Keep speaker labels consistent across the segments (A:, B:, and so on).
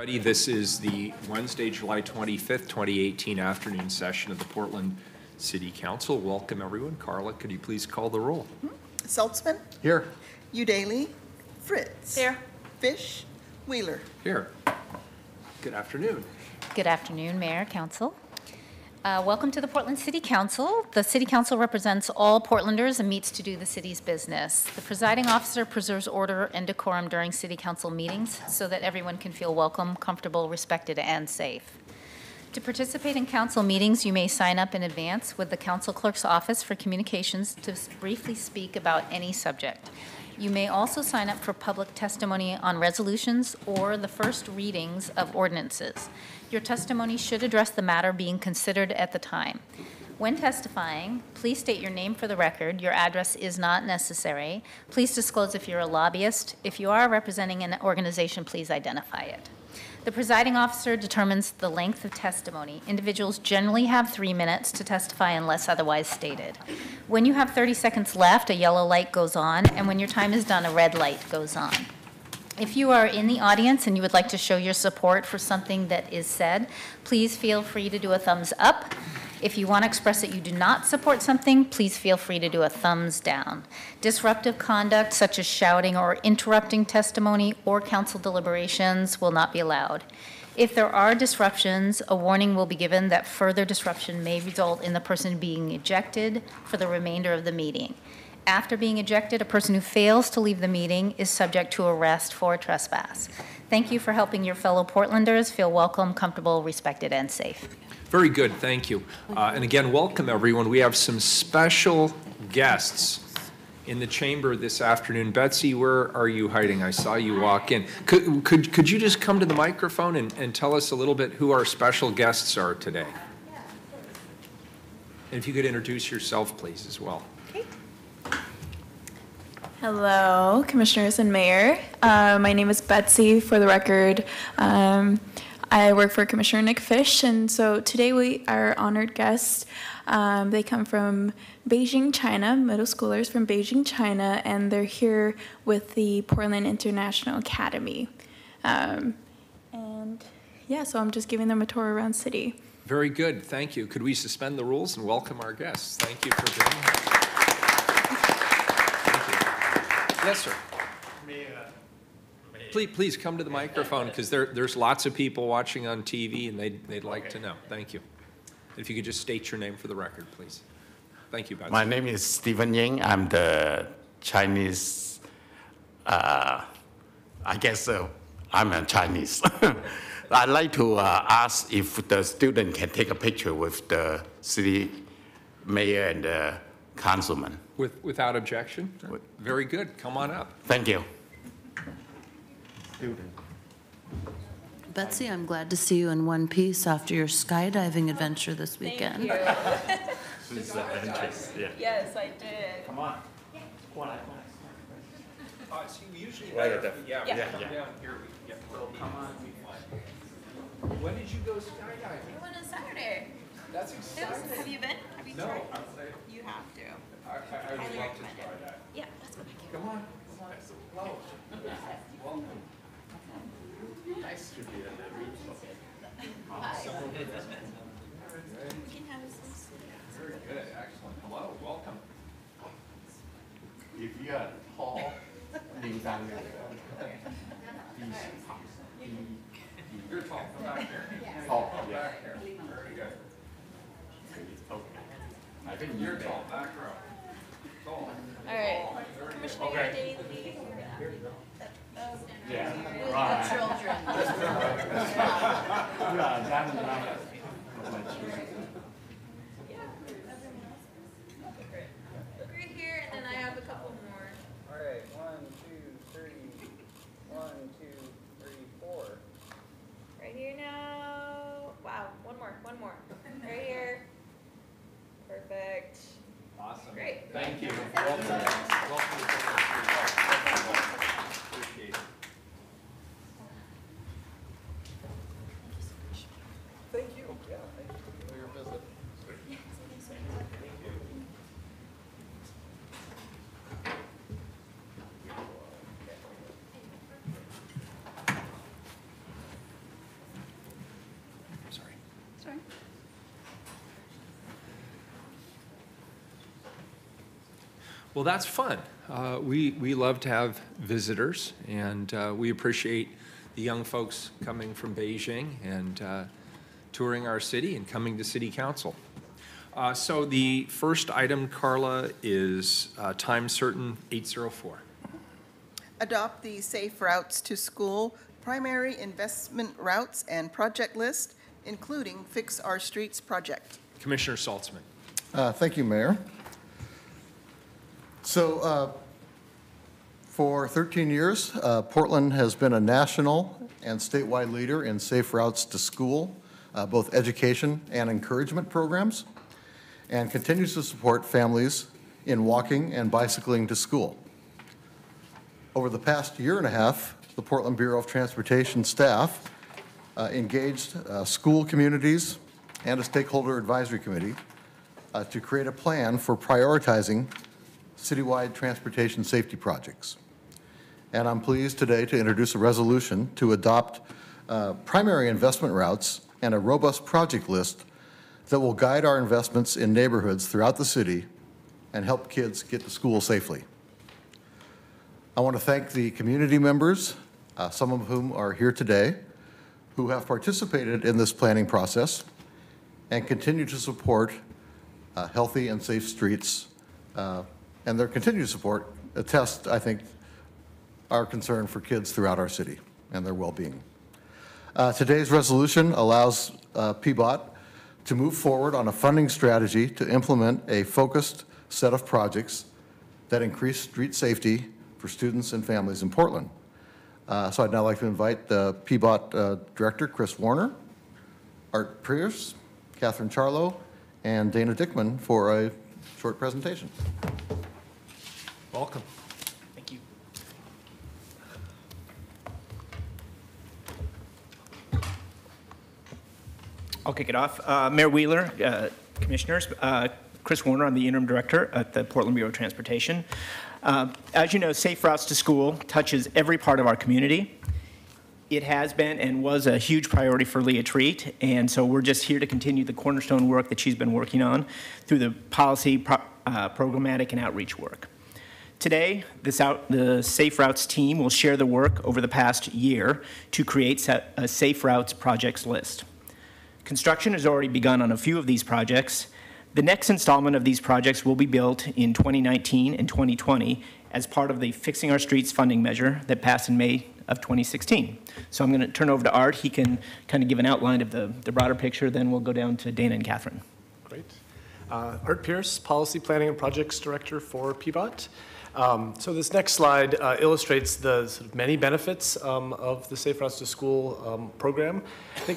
A: everybody. This is the Wednesday, July 25th, 2018 afternoon session of the Portland City Council. Welcome, everyone. Carla, could you please call the roll?
B: Saltzman?
A: Here.
B: Udaly? Fritz?
C: Here.
B: Fish? Wheeler?
A: Here. Good afternoon.
C: Good afternoon, Mayor, Council. Welcome to the Portland City Council. The City Council represents all Portlanders and meets to do the city's business. The presiding officer preserves order and decorum during City Council meetings so that everyone can feel welcome, comfortable, respected, and safe. To participate in council meetings, you may sign up in advance with the council clerk's office for communications to briefly speak about any subject. You may also sign up for public testimony on resolutions or the first readings of ordinances. Your testimony should address the matter being considered at the time. When testifying, please state your name for the record. Your address is not necessary. Please disclose if you're a lobbyist. If you are representing an organization, please identify it. The presiding officer determines the length of testimony. Individuals generally have 3 minutes to testify unless otherwise stated. When you have 30 seconds left, a yellow light goes on, and when your time is done, a red light goes on. If you are in the audience and you would like to show your support for something that is said, please feel free to do a thumbs up. If you want to express that you do not support something, please feel free to do a thumbs down. Disruptive conduct, such as shouting or interrupting testimony or council deliberations, will not be allowed. If there are disruptions, a warning will be given that further disruption may result in the person being ejected for the remainder of the meeting. After being ejected, a person who fails to leave the meeting is subject to arrest for trespass. Thank you for helping your fellow Portlanders feel welcome, comfortable, respected, and safe.
A: Very good, thank you. And again, welcome everyone. We have some special guests in the chamber this afternoon. Betsy, where are you hiding? I saw you walk in. Could you just come to the microphone and tell us a little bit who our special guests are today? And if you could introduce yourself, please, as well.
D: Hello, Commissioners and Mayor. My name is Betsy, for the record. I work for Commissioner Nick Fish, and so today our honored guests, they come from Beijing, China, middle schoolers from Beijing, China, and they're here with the Portland International Academy. And yeah, so I'm just giving them a tour around city.
A: Very good, thank you. Could we suspend the rules and welcome our guests? Thank you for being here. Yes, sir. Please come to the microphone because there's lots of people watching on TV and they'd like to know. Thank you. If you could just state your name for the record, please. Thank you, Betsy.
E: My name is Stephen Ying. I'm the Chinese, I guess I'm a Chinese. I'd like to ask if the student can take a picture with the city mayor and the councilman.
A: Without objection? Very good. Come on up.
E: Thank you.
F: Betsy, I'm glad to see you in one piece after your skydiving adventure this weekend.
D: Thank you.
E: This is the entrance, yeah.
D: Yes, I did.
E: Come on.
A: See, we usually
E: Yeah.
A: down here. Come on. When did you go skydiving?
D: We went on Saturday.
A: That's exciting.
D: Have you been? Have you
A: No.
D: tried? You have to.
A: I would love to try that.
D: Yeah, let's go back here.
A: Come on. Hello. Welcome. Nice to be in the room. Very good. Excellent. Hello. Welcome.
E: If you are tall,
A: You're tall. Come back here.
E: tall,
A: Come
E: yeah.
A: back here. Very good.
E: Okay. I think
A: You're tall. Back row. Tall.
D: All right. Commissioner
E: Okay.
D: Daly.
E: Yeah.
D: The children. Look right here, and then I have a couple more.
G: All right, 1, 2, 3. 1, 2, 3, 4.
D: Right here now. Wow, one more. Right here. Perfect.
A: Awesome.
D: Great.
A: Thank you. Welcome. Welcome to Appreciate it.
G: Thank you. Yeah, thank you for your visit.
A: Well, that's fun. We love to have visitors, and we appreciate the young folks coming from Beijing and touring our city and coming to City Council. So the first item, Carla, is time certain 804.
B: Adopt the Safe Routes to School Primary Investment Routes and Project List, including Fix Our Streets project.
A: Commissioner Saltzman.
H: Thank you, Mayor. So for 13 years, Portland has been a national and statewide leader in safe routes to school, both education and encouragement programs, and continues to support families in walking and bicycling to school. Over the past year and a half, the Portland Bureau of Transportation staff engaged school communities and a stakeholder advisory committee to create a plan for prioritizing citywide transportation safety projects. And I'm pleased today to introduce a resolution to adopt primary investment routes and a robust project list that will guide our investments in neighborhoods throughout the city and help kids get to school safely. I want to thank the community members, some of whom are here today, who have participated in this planning process and continue to support healthy and safe streets, and their continued support attests, I think, our concern for kids throughout our city and their well-being. Today's resolution allows PBOT to move forward on a funding strategy to implement a focused set of projects that increase street safety for students and families in Portland. So I'd now like to invite the PBOT Director, Chris Warner, Art Pierce, Catherine Charlo, and Dana Dickman for a short presentation.
A: Welcome.
I: Thank you. I'll kick it off. Mayor Wheeler, Commissioners, Chris Warner, I'm the Interim Director at the Portland Bureau of Transportation. As you know, Safe Routes to School touches every part of our community. It has been and was a huge priority for Leah Treat, and so we're just here to continue the cornerstone work that she's been working on through the policy, programmatic, and outreach work. Today, the Safe Routes team will share the work over the past year to create a Safe Routes projects list. Construction has already begun on a few of these projects. The next installment of these projects will be built in 2019 and 2020 as part of the Fixing Our Streets funding measure that passed in May of 2016. So I'm going to turn over to Art. He can kind of give an outline of the broader picture, then we'll go down to Dana and Catherine.
J: Great. Art Pierce, Policy Planning and Projects Director for PBOT. So this next slide illustrates the sort of many benefits of the Safe Routes to School program. I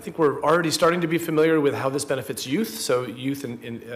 J: think we're already starting to be familiar with how this benefits youth. So youth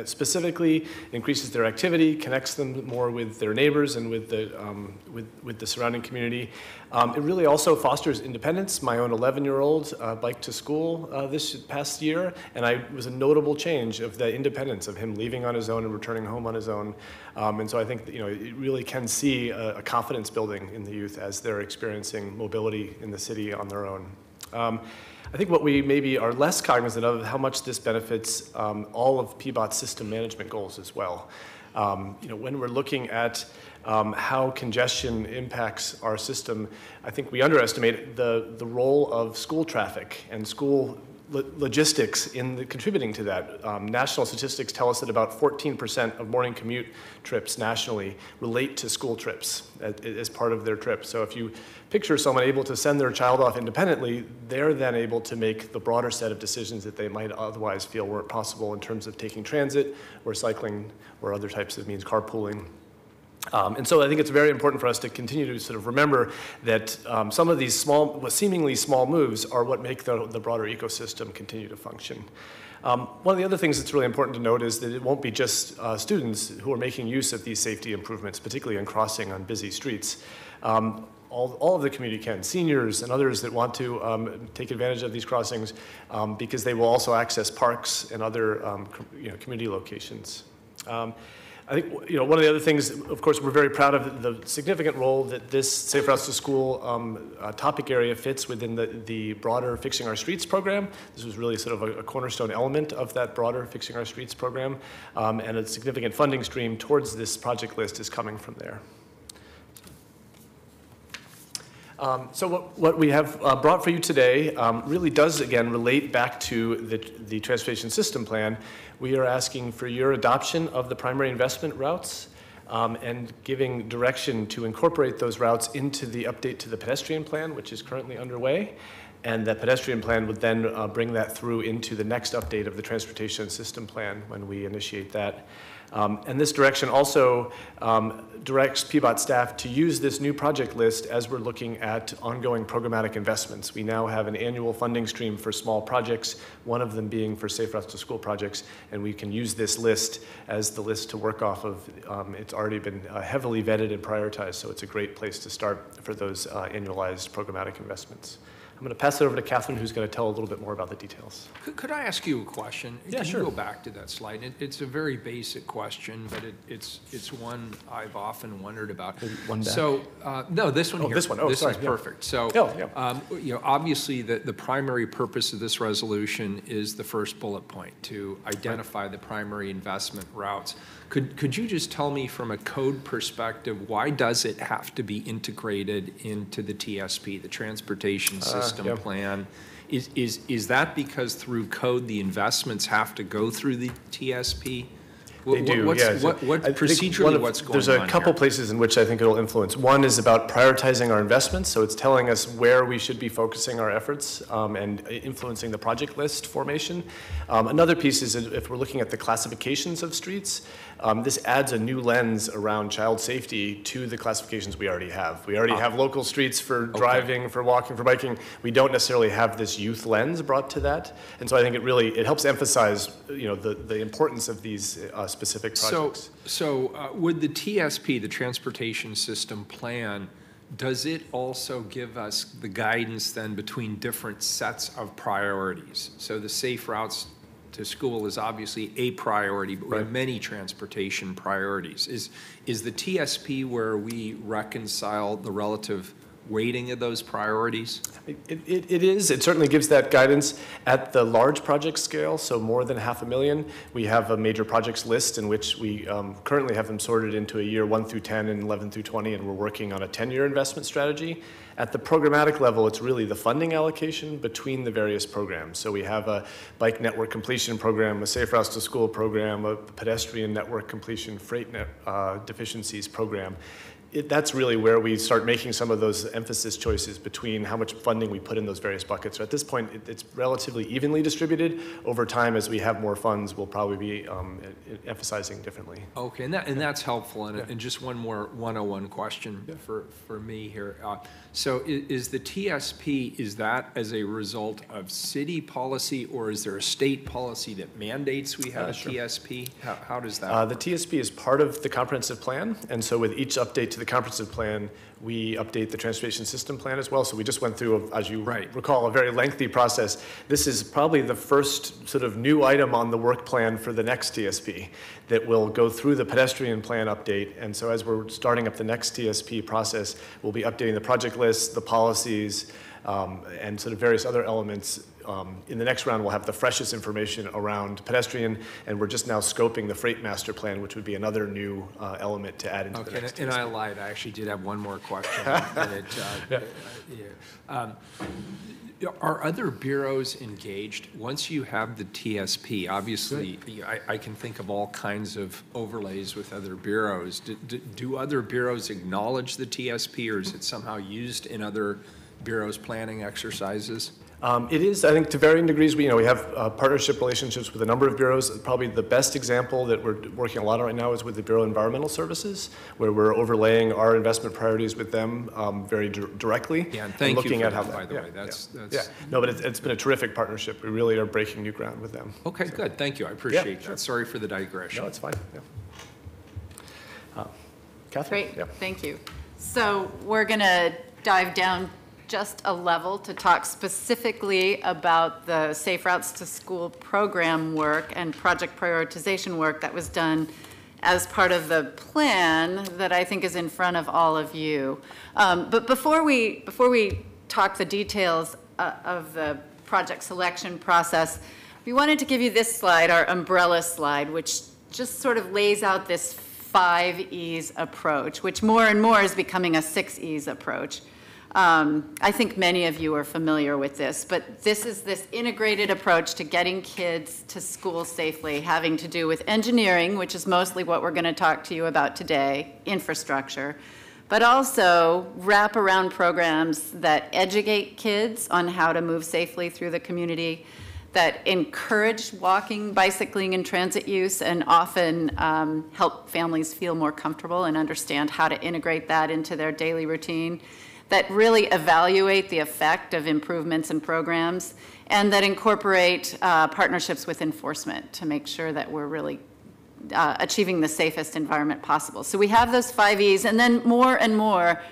J: specifically increases their activity, connects them more with their neighbors and with the surrounding community. It really also fosters independence. My own 11-year-old biked to school this past year, and it was a notable change of the independence of him leaving on his own and returning home on his own. And so I think that, it really can see a confidence building in the youth as they're experiencing mobility in the city on their own. I think what we maybe are less cognizant of how much this benefits all of PBOT's system management goals as well. When we're looking at how congestion impacts our system, I think we underestimate the role of school traffic and school logistics in contributing to that. National statistics tell us that about 14% of morning commute trips nationally relate to school trips as part of their trip. So if you picture someone able to send their child off independently, they're then able to make the broader set of decisions that they might otherwise feel weren't possible in terms of taking transit or cycling or other types of means, carpooling. And so I think it's very important for us to continue to sort of remember that some of these seemingly small moves are what make the broader ecosystem continue to function. One of the other things that's really important to note is that it won't be just students who are making use of these safety improvements, particularly in crossing on busy streets. All of the community can, seniors and others that want to take advantage of these crossings because they will also access parks and other community locations. I think, one of the other things, of course, we're very proud of the significant role that this Safe Routes to School topic area fits within the broader Fixing Our Streets program. This was really sort of a cornerstone element of that broader Fixing Our Streets program, and a significant funding stream towards this project list is coming from there. So what we have brought for you today really does, again, relate back to the Transportation System Plan. We are asking for your adoption of the primary investment routes and giving direction to incorporate those routes into the update to the pedestrian plan, which is currently underway. And that pedestrian plan would then bring that through into the next update of the Transportation System Plan when we initiate that. And this direction also directs PBOT staff to use this new project list as we're looking at ongoing programmatic investments. We now have an annual funding stream for small projects, one of them being for Safe Routes to School projects, and we can use this list as the list to work off of. It's already been heavily vetted and prioritized, so it's a great place to start for those annualized programmatic investments. I'm going to pass it over to Catherine, who's going to tell a little bit more about the details.
A: Could I ask you a question?
J: Yeah,
A: Can
J: sure.
A: you go back to that slide? It's a very basic question, but it's one I've often wondered about.
J: Maybe one back.
A: So, no, this one
J: Oh,
A: here.
J: this one. Oh,
A: This
J: sorry,
A: is
J: yeah.
A: perfect. So,
J: Oh, yeah.
A: obviously, the primary purpose of this resolution is the first bullet point, to identify the primary investment routes. Could you just tell me from a code perspective, why does it have to be integrated into the TSP, the Transportation System
J: yeah.
A: Plan? Is that because through code, the investments have to go through the TSP?
J: They do,
A: What's,
J: yeah.
A: what
J: I think
A: procedurally, what's going on
J: There's a couple
A: here?
J: places in which I think it'll influence. One is about prioritizing our investments, so it's telling us where we should be focusing our efforts and influencing the project list formation. Another piece is if we're looking at the classifications of streets, this adds a new lens around child safety to the classifications we already have. We already have local streets for driving, for walking, for biking. We don't necessarily have this youth lens brought to that, and so I think it helps emphasize, the importance of these specific projects.
A: So with the TSP, the Transportation System Plan, does it also give us the guidance then between different sets of priorities? So the Safe Routes to School is obviously a priority, but we have many transportation priorities. Is the TSP where we reconcile the relative weighting of those priorities?
J: It is. It certainly gives that guidance at the large project scale, so more than $500,000. We have a major projects list in which we currently have them sorted into a year 1 through 10 and 11 through 20, and we're working on a 10-year investment strategy. At the programmatic level, it's really the funding allocation between the various programs. So we have a bike network completion program, a Safe Routes to School program, a pedestrian network completion, freight deficiencies program. That's really where we start making some of those emphasis choices between how much funding we put in those various buckets. So at this point, it's relatively evenly distributed. Over time, as we have more funds, we'll probably be emphasizing differently.
A: Okay, and that's helpful. And just one more 101 question for me here. So is the TSP, is that as a result of city policy, or is there a state policy that mandates we have a TSP? How does that work?
J: The TSP is part of the comprehensive plan, and so with each update to the comprehensive plan, we update the Transportation System Plan as well. So we just went through, as you recall, a very lengthy process. This is probably the first sort of new item on the work plan for the next TSP that will go through the pedestrian plan update. And so as we're starting up the next TSP process, we'll be updating the project list, the policies, and sort of various other elements. In the next round, we'll have the freshest information around pedestrian, and we're just now scoping the freight master plan, which would be another new element to add into the next
A: And
J: TSP.
A: I lied, I actually did have one more question. Are other bureaus engaged? Once you have the TSP, obviously, I can think of all kinds of overlays with other bureaus. Do other bureaus acknowledge the TSP, or is it somehow used in other bureaus' planning exercises?
J: It is, I think, to varying degrees. We have partnership relationships with a number of bureaus. Probably the best example that we're working a lot on right now is with the Bureau of Environmental Services, where we're overlaying our investment priorities with them very directly.
A: Yeah, and thank you for
J: at how
A: that, by the way. That's
J: No, but it's been a terrific partnership. We really are breaking new ground with them.
A: Okay, good. Thank you. I appreciate
J: sure.
A: that. Sorry for the digression.
J: No, it's fine. Catherine?
K: Great, thank you. So we're going to dive down just a level to talk specifically about the Safe Routes to School program work and project prioritization work that was done as part of the plan that I think is in front of all of you. But before we talk the details of the project selection process, we wanted to give you this slide, our umbrella slide, which just sort of lays out this 5 E's approach, which more and more is becoming a 6 E's approach. I think many of you are familiar with this, but this is this integrated approach to getting kids to school safely, having to do with engineering, which is mostly what we're going to talk to you about today, infrastructure, but also wraparound programs that educate kids on how to move safely through the community, that encourage walking, bicycling, and transit use, and often help families feel more comfortable and understand how to integrate that into their daily routine, that really evaluate the effect of improvements and programs, and that incorporate partnerships with enforcement to make sure that we're really achieving the safest environment possible. So we have those 5 E's, and then more and more,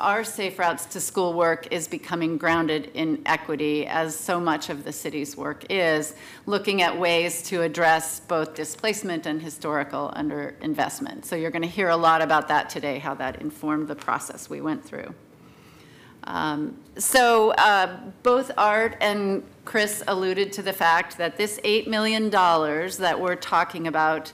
K: our Safe Routes to School work is becoming grounded in equity, as so much of the city's work is, looking at ways to address both displacement and historical underinvestment. So you're going to hear a lot about that today, how that informed the process we went through. Both Art and Chris alluded to the fact that this $8 million that we're talking about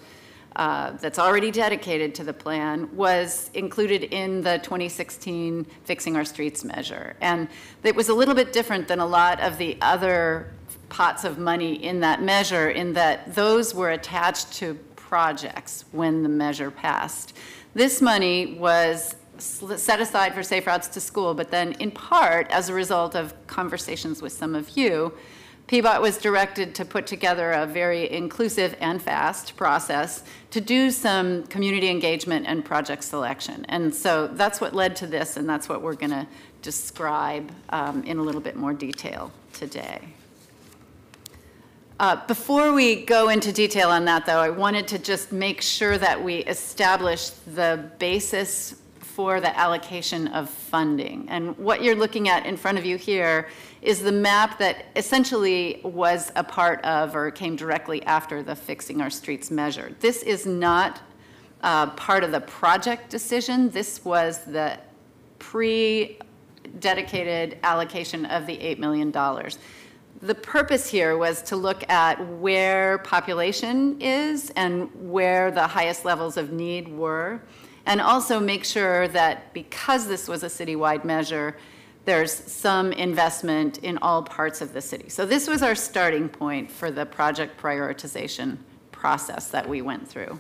K: that's already dedicated to the plan was included in the 2016 Fixing Our Streets measure. And it was a little bit different than a lot of the other pots of money in that measure, in that those were attached to projects when the measure passed. This money was set aside for Safe Routes to School, but then in part, as a result of conversations with some of you, PBOT was directed to put together a very inclusive and fast process to do some community engagement and project selection. And so that's what led to this, and that's what we're going to describe in a little bit more detail today. Before we go into detail on that, though, I wanted to just make sure that we establish the basis for the allocation of funding. And what you're looking at in front of you here is the map that essentially was a part of or came directly after the Fixing Our Streets measure. This is not part of the project decision. This was the pre-dedicated allocation of the $8 million. The purpose here was to look at where population is and where the highest levels of need were, and also make sure that because this was a citywide measure, there's some investment in all parts of the city. So this was our starting point for the project prioritization process that we went through.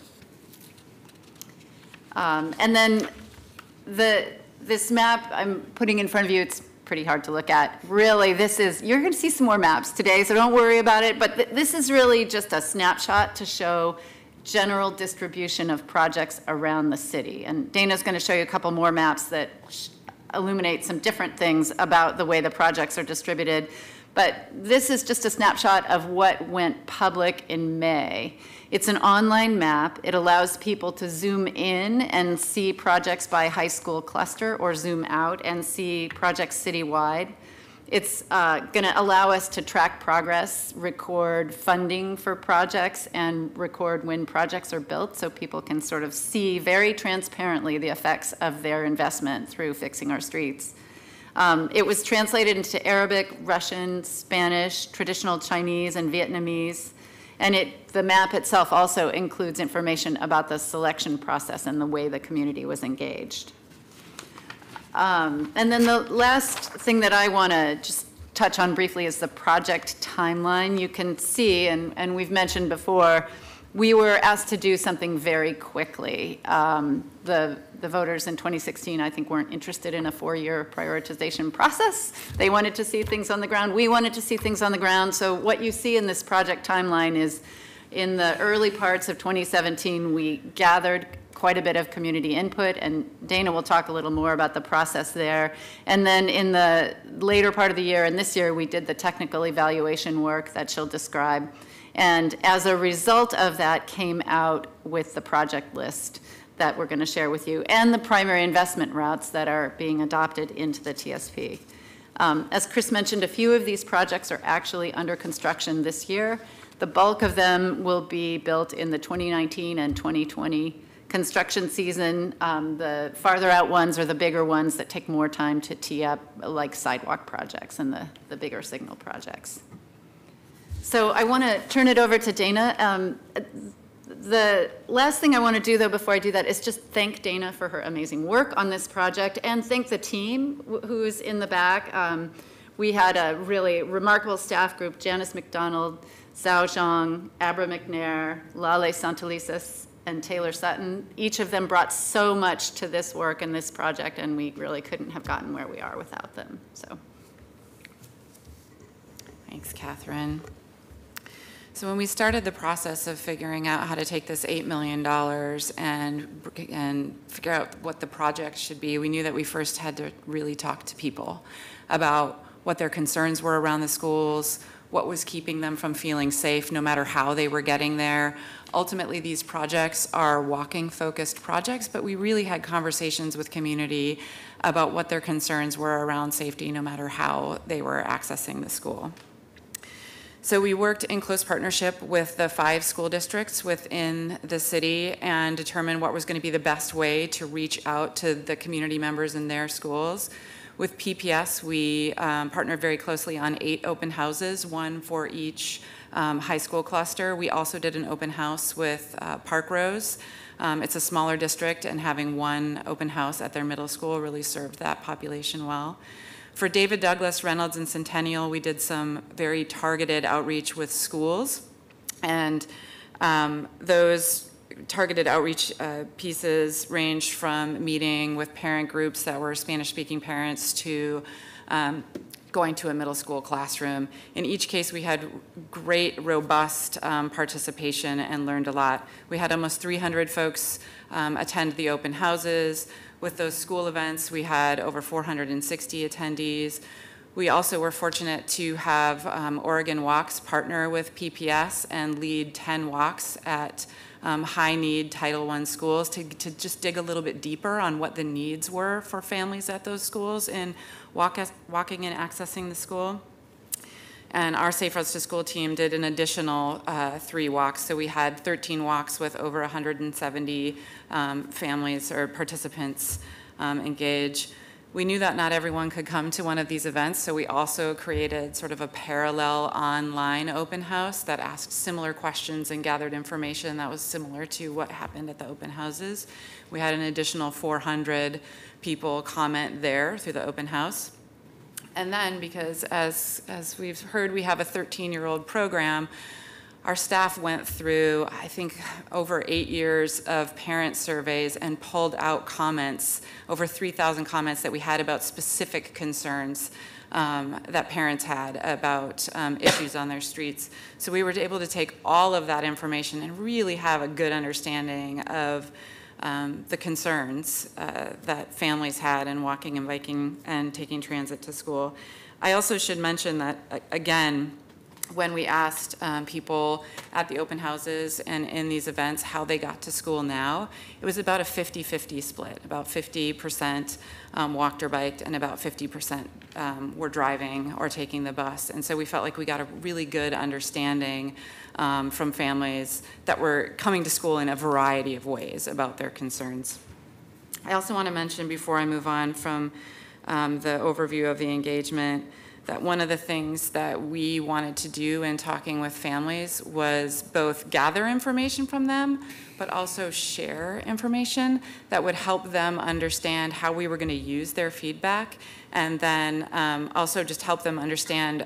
K: And then this map I'm putting in front of you, it's pretty hard to look at. Really, you're going to see some more maps today, so don't worry about it, but this is really just a snapshot to show general distribution of projects around the city. And Dana's going to show you a couple more maps that illuminate some different things about the way the projects are distributed. But this is just a snapshot of what went public in May. It's an online map. It allows people to zoom in and see projects by high school cluster, or zoom out and see projects citywide. It's going to allow us to track progress, record funding for projects, and record when projects are built, so people can sort of see very transparently the effects of their investment through Fixing Our Streets. It was translated into Arabic, Russian, Spanish, traditional Chinese, and Vietnamese. And the map itself also includes information about the selection process and the way the community was engaged. And then the last thing that I want to just touch on briefly is the project timeline. You can see, and we've mentioned before, we were asked to do something very quickly. The voters in 2016, I think, weren't interested in a 4-year prioritization process. They wanted to see things on the ground. We wanted to see things on the ground. So what you see in this project timeline is in the early parts of 2017, we gathered quite a bit of community input, and Dana will talk a little more about the process there. And then in the later part of the year and this year, we did the technical evaluation work that she'll describe. And as a result of that, came out with the project list that we're going to share with you, and the primary investment routes that are being adopted into the TSP. As Chris mentioned, a few of these projects are actually under construction this year. The bulk of them will be built in the 2019 and 2020 construction season. The farther out ones are the bigger ones that take more time to tee up, like sidewalk projects and the bigger signal projects. So I want to turn it over to Dana. The last thing I want to do, though, before I do that, is just thank Dana for her amazing work on this project and thank the team who's in the back. We had a really remarkable staff group: Janice McDonald, Zhao Zhang, Abra McNair, Lale Santelises, and Taylor Sutton. Each of them brought so much to this work and this project, and we really couldn't have gotten where we are without them. So,
L: thanks, Catherine. So when we started the process of figuring out how to take this $8 million and figure out what the project should be, we knew that we first had to really talk to people about what their concerns were around the schools, what was keeping them from feeling safe no matter how they were getting there. Ultimately, these projects are walking-focused projects, but we really had conversations with community about what their concerns were around safety no matter how they were accessing the school. So we worked in close partnership with the 5 school districts within the city and determined what was going to be the best way to reach out to the community members in their schools. With PPS, we partnered very closely on 8 open houses, 1 for each high school cluster. We also did an open house with Park Rose. It's a smaller district, and having 1 open house at their middle school really served that population well. For David Douglas, Reynolds, and Centennial, we did some very targeted outreach with schools. And those targeted outreach pieces ranged from meeting with parent groups that were Spanish-speaking parents to going to a middle school classroom. In each case, we had great, robust participation and learned a lot. We had almost 300 folks attend the open houses. With those school events, we had over 460 attendees. We also were fortunate to have Oregon Walks partner with PPS and lead 10 walks at high-need Title I schools to just dig a little bit deeper on what the needs were for families at those schools in walking and accessing the school. And our Safe Routes to School team did an additional 3 walks. So we had 13 walks with over 170 families or participants engaged. We knew that not everyone could come to one of these events, so we also created sort of a parallel online open house that asked similar questions and gathered information that was similar to what happened at the open houses. We had an additional 400 people comment there through the open house. And then, because as we've heard, we have a 13-year-old program, our staff went through, I think, over 8 years of parent surveys and pulled out comments, over 3,000 comments that we had about specific concerns that parents had about issues on their streets. So we were able to take all of that information and really have a good understanding of the concerns that families had in walking and biking and taking transit to school. I also should mention that, again, when we asked people at the open houses and in these events how they got to school now, it was about a 50-50 split. About 50% walked or biked and about 50% were driving or taking the bus. And so we felt like we got a really good understanding from families that were coming to school in a variety of ways about their concerns. I also want to mention, before I move on from the overview of the engagement, that one of the things that we wanted to do in talking with families was both gather information from them, but also share information that would help them understand how we were going to use their feedback, and then also just help them understand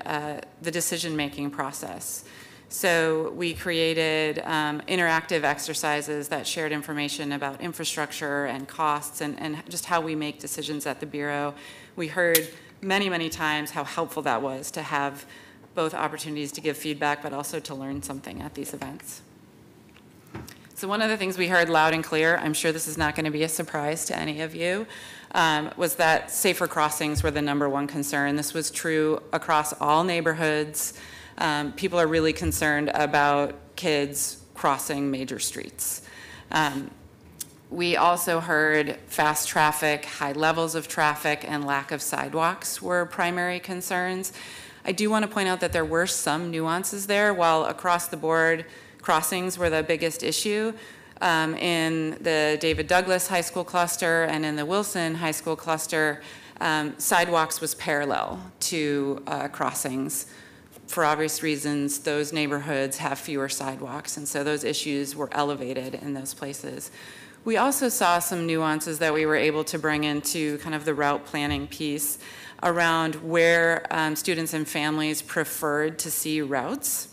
L: the decision-making process. So we created interactive exercises that shared information about infrastructure and costs and just how we make decisions at the Bureau. We heard many, many times how helpful that was to have both opportunities to give feedback, but also to learn something at these events. So one of the things we heard loud and clear, I'm sure this is not going to be a surprise to any of you, was that safer crossings were the #1 concern. This was true across all neighborhoods. People are really concerned about kids crossing major streets. We also heard fast traffic, high levels of traffic, and lack of sidewalks were primary concerns. I do want to point out that there were some nuances there. While across the board, crossings were the biggest issue, in the David Douglas High School cluster and in the Wilson High School cluster, sidewalks was parallel to crossings. For obvious reasons, those neighborhoods have fewer sidewalks, and so those issues were elevated in those places. We also saw some nuances that we were able to bring into kind of the route planning piece around where students and families preferred to see routes.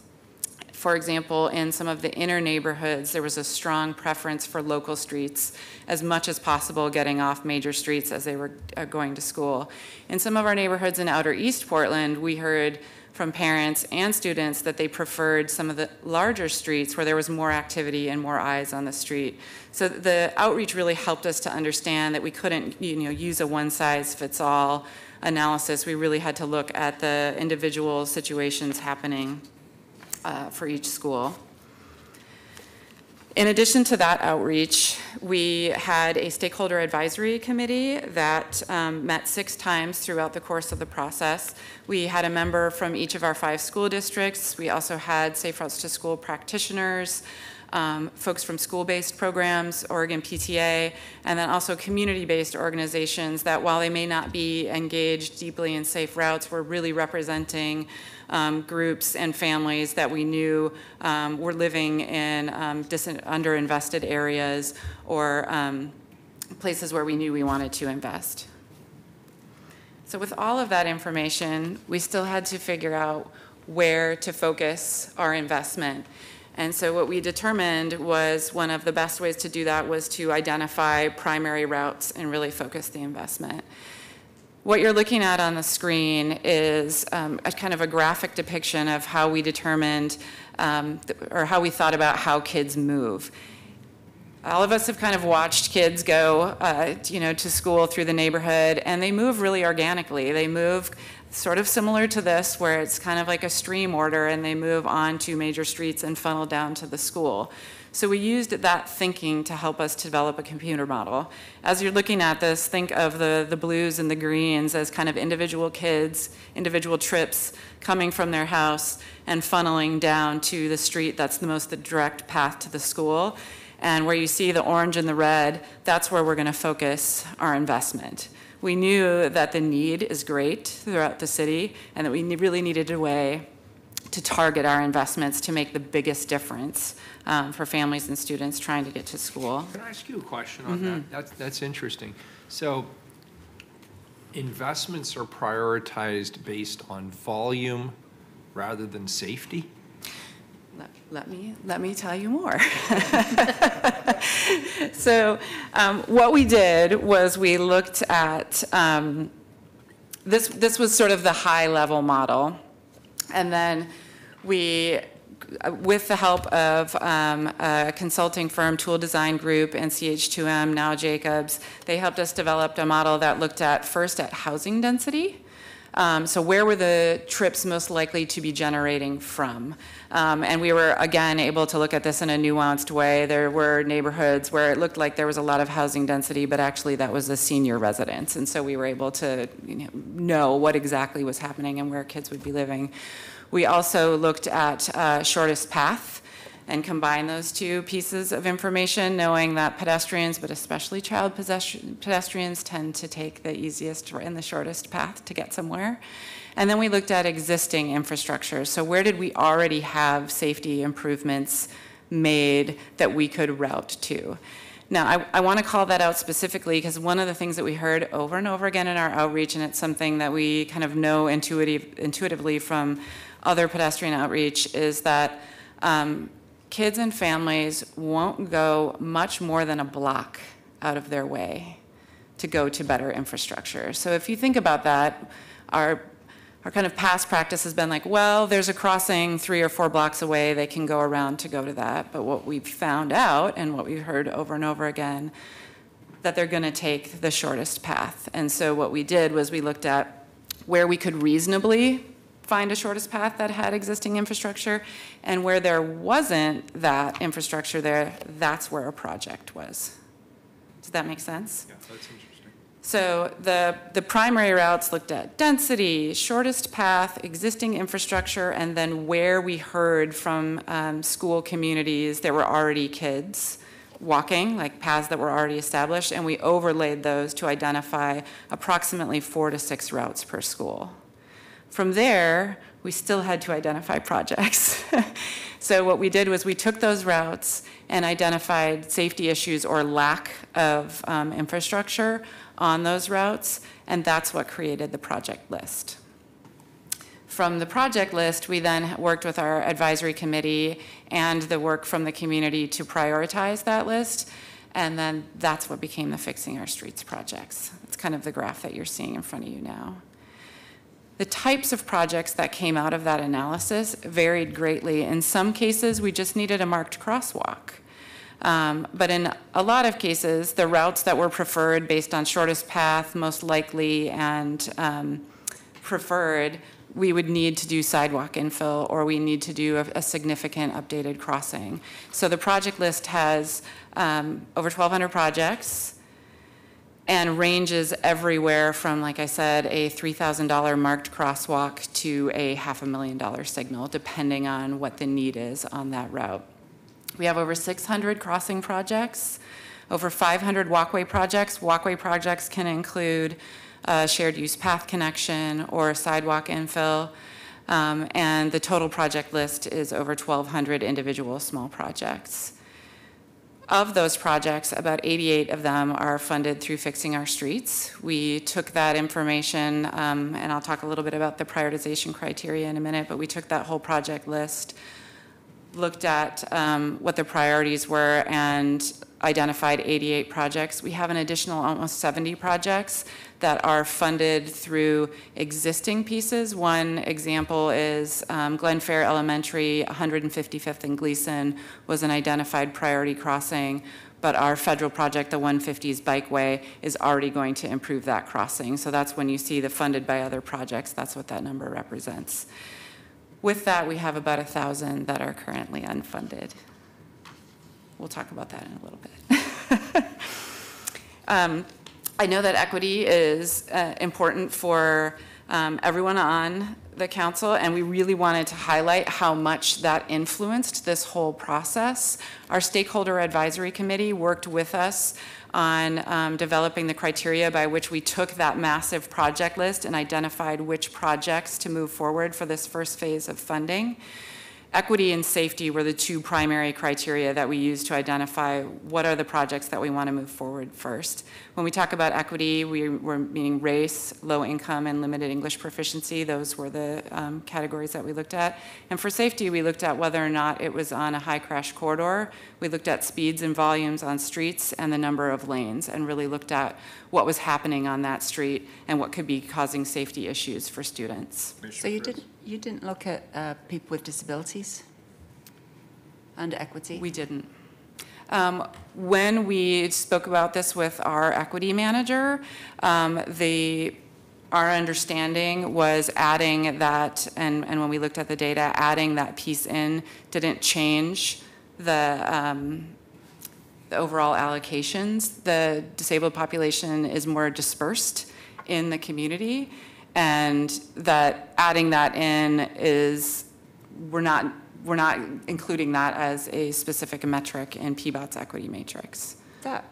L: For example, in some of the inner neighborhoods, there was a strong preference for local streets, as much as possible getting off major streets as they were going to school. In some of our neighborhoods in outer East Portland, we heard from parents and students that they preferred some of the larger streets where there was more activity and more eyes on the street. So the outreach really helped us to understand that we couldn't, use a one-size-fits-all analysis. We really had to look at the individual situations happening for each school. In addition to that outreach, we had a stakeholder advisory committee that met 6 times throughout the course of the process. We had a member from each of our 5 school districts. We also had Safe Routes to School practitioners, folks from school-based programs, Oregon PTA, and then also community-based organizations that, while they may not be engaged deeply in safe routes, were really representing groups and families that we knew were living in underinvested areas or places where we knew we wanted to invest. So with all of that information, we still had to figure out where to focus our investment. And so what we determined was one of the best ways to do that was to identify primary routes and really focus the investment. What you're looking at on the screen is a kind of a graphic depiction of how we determined or how we thought about how kids move. All of us have kind of watched kids go, to school through the neighborhood, and they move really organically. They move sort of similar to this, where it's kind of like a stream order, and they move on to major streets and funnel down to the school. So we used that thinking to help us develop a computer model. As you're looking at this, think of the blues and the greens as kind of individual kids, individual trips coming from their house and funneling down to the street that's the direct path to the school. And where you see the orange and the red, that's where we're going to focus our investment. We knew that the need is great throughout the city and that we really needed a way to target our investments to make the biggest difference for families and students trying to get to school.
A: Can I ask you a question on that? That's interesting. So investments are prioritized based on volume rather than safety?
L: Let me tell you more. So what we did was we looked at, this was sort of the high level model. And then we, with the help of a consulting firm, Tool Design Group, and CH2M, now Jacobs, they helped us develop a model that looked at first at housing density. So where were the trips most likely to be generating from? And we were, again, able to look at this in a nuanced way. There were neighborhoods where it looked like there was a lot of housing density, but actually that was a senior residence. And so we were able to know what exactly was happening and where kids would be living. We also looked at shortest path and combine those 2 pieces of information, knowing that pedestrians, but especially child pedestrians, tend to take the easiest and the shortest path to get somewhere. And then we looked at existing infrastructure. So where did we already have safety improvements made that we could route to? Now, I want to call that out specifically because one of the things that we heard over and over again in our outreach, and it's something that we kind of know intuitively from other pedestrian outreach, is that kids and families won't go much more than a block out of their way to go to better infrastructure. So if you think about that, our kind of past practice has been like, well, there's a crossing 3 or 4 blocks away, they can go around to go to that. But what we've found out, and what we've heard over and over again, that they're going to take the shortest path. And so what we did was we looked at where we could reasonably find a shortest path that had existing infrastructure, and where there wasn't that infrastructure there, that's where a project was. Does that make sense?
A: Yeah, that's interesting.
L: So the primary routes looked at density, shortest path, existing infrastructure, and then where we heard from school communities there were already kids walking, like paths that were already established, and we overlaid those to identify approximately 4 to 6 routes per school. From there, we still had to identify projects. So what we did was we took those routes and identified safety issues or lack of infrastructure on those routes, and that's what created the project list. From the project list, we then worked with our advisory committee and the work from the community to prioritize that list, and then that's what became the Fixing Our Streets projects. It's kind of the graph that you're seeing in front of you now. The types of projects that came out of that analysis varied greatly. In some cases, we just needed a marked crosswalk. But in a lot of cases, the routes that were preferred based on shortest path, most likely, and preferred, we would need to do sidewalk infill, or we need to do a significant updated crossing. So the project list has over 1,200 projects and ranges everywhere from, like I said, a $3,000 marked crosswalk to a $500,000 signal, depending on what the need is on that route. We have over 600 crossing projects, over 500 walkway projects. Walkway projects can include shared use path connection or sidewalk infill, and the total project list is over 1,200 individual small projects. Of those projects, about 88 of them are funded through Fixing Our Streets. We took that information, and I'll talk a little bit about the prioritization criteria in a minute, but we took that whole project list, looked at what the priorities were, and identified 88 projects. We have an additional almost 70 projects that are funded through existing pieces. One example is Glenfair Elementary, 155th and Gleason was an identified priority crossing, but our federal project, the 150s Bikeway, is already going to improve that crossing. So that's when you see the funded by other projects, that's what that number represents. With that, we have about 1,000 that are currently unfunded. We'll talk about that in a little bit. I know that equity is important for everyone on the council, and we really wanted to highlight how much that influenced this whole process. Our Stakeholder Advisory Committee worked with us on developing the criteria by which we took that massive project list and identified which projects to move forward for this first phase of funding. Equity and safety were the two primary criteria that we used to identify what are the projects that we want to move forward first. When we talk about equity, we're meaning race, low income, and limited English proficiency. Those were the categories that we looked at. And for safety, we looked at whether or not it was on a high crash corridor. We looked at speeds and volumes on streets and the number of lanes, and really looked at what was happening on that street and what could be causing safety issues for students.
M: So you didn't look at people with disabilities and equity?
L: We didn't. When we spoke about this with our equity manager, our understanding was adding that, and when we looked at the data, adding that piece in didn't change the overall allocations. The disabled population is more dispersed in the community, and that adding that in is, we're not including that as a specific metric in PBOT's equity matrix.
M: That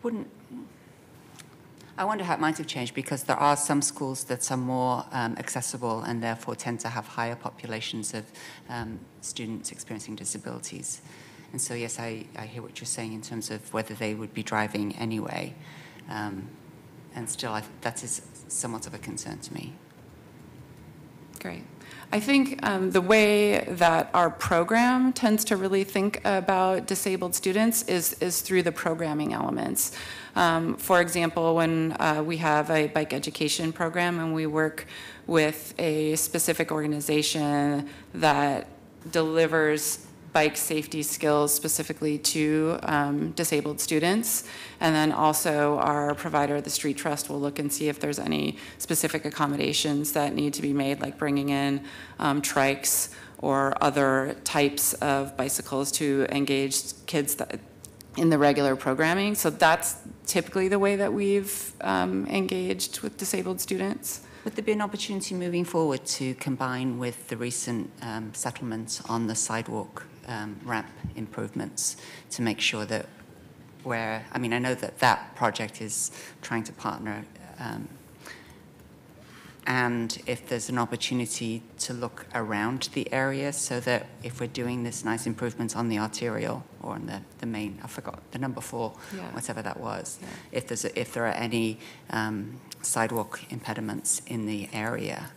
M: wouldn't, I wonder how it might have changed, because there are some schools that are more accessible and therefore tend to have higher populations of students experiencing disabilities. And so yes, I hear what you're saying in terms of whether they would be driving anyway. And still, that is somewhat of a concern to me.
L: Great. I think the way that our program tends to really think about disabled students is through the programming elements. For example, when we have a bike education program and we work with a specific organization that delivers bike safety skills specifically to disabled students. And then also our provider, the Street Trust, will look and see if there's any specific accommodations that need to be made, like bringing in trikes or other types of bicycles to engage kids that in the regular programming. So that's typically the way that we've engaged with disabled students.
M: Would there be an opportunity moving forward to combine with the recent settlements on the sidewalk ramp improvements to make sure that I know that that project is trying to partner, and if there's an opportunity to look around the area so that if we're doing this nice improvements on the arterial or on the main, I forgot, the number 4, whatever that was, if there are any sidewalk impediments in the area,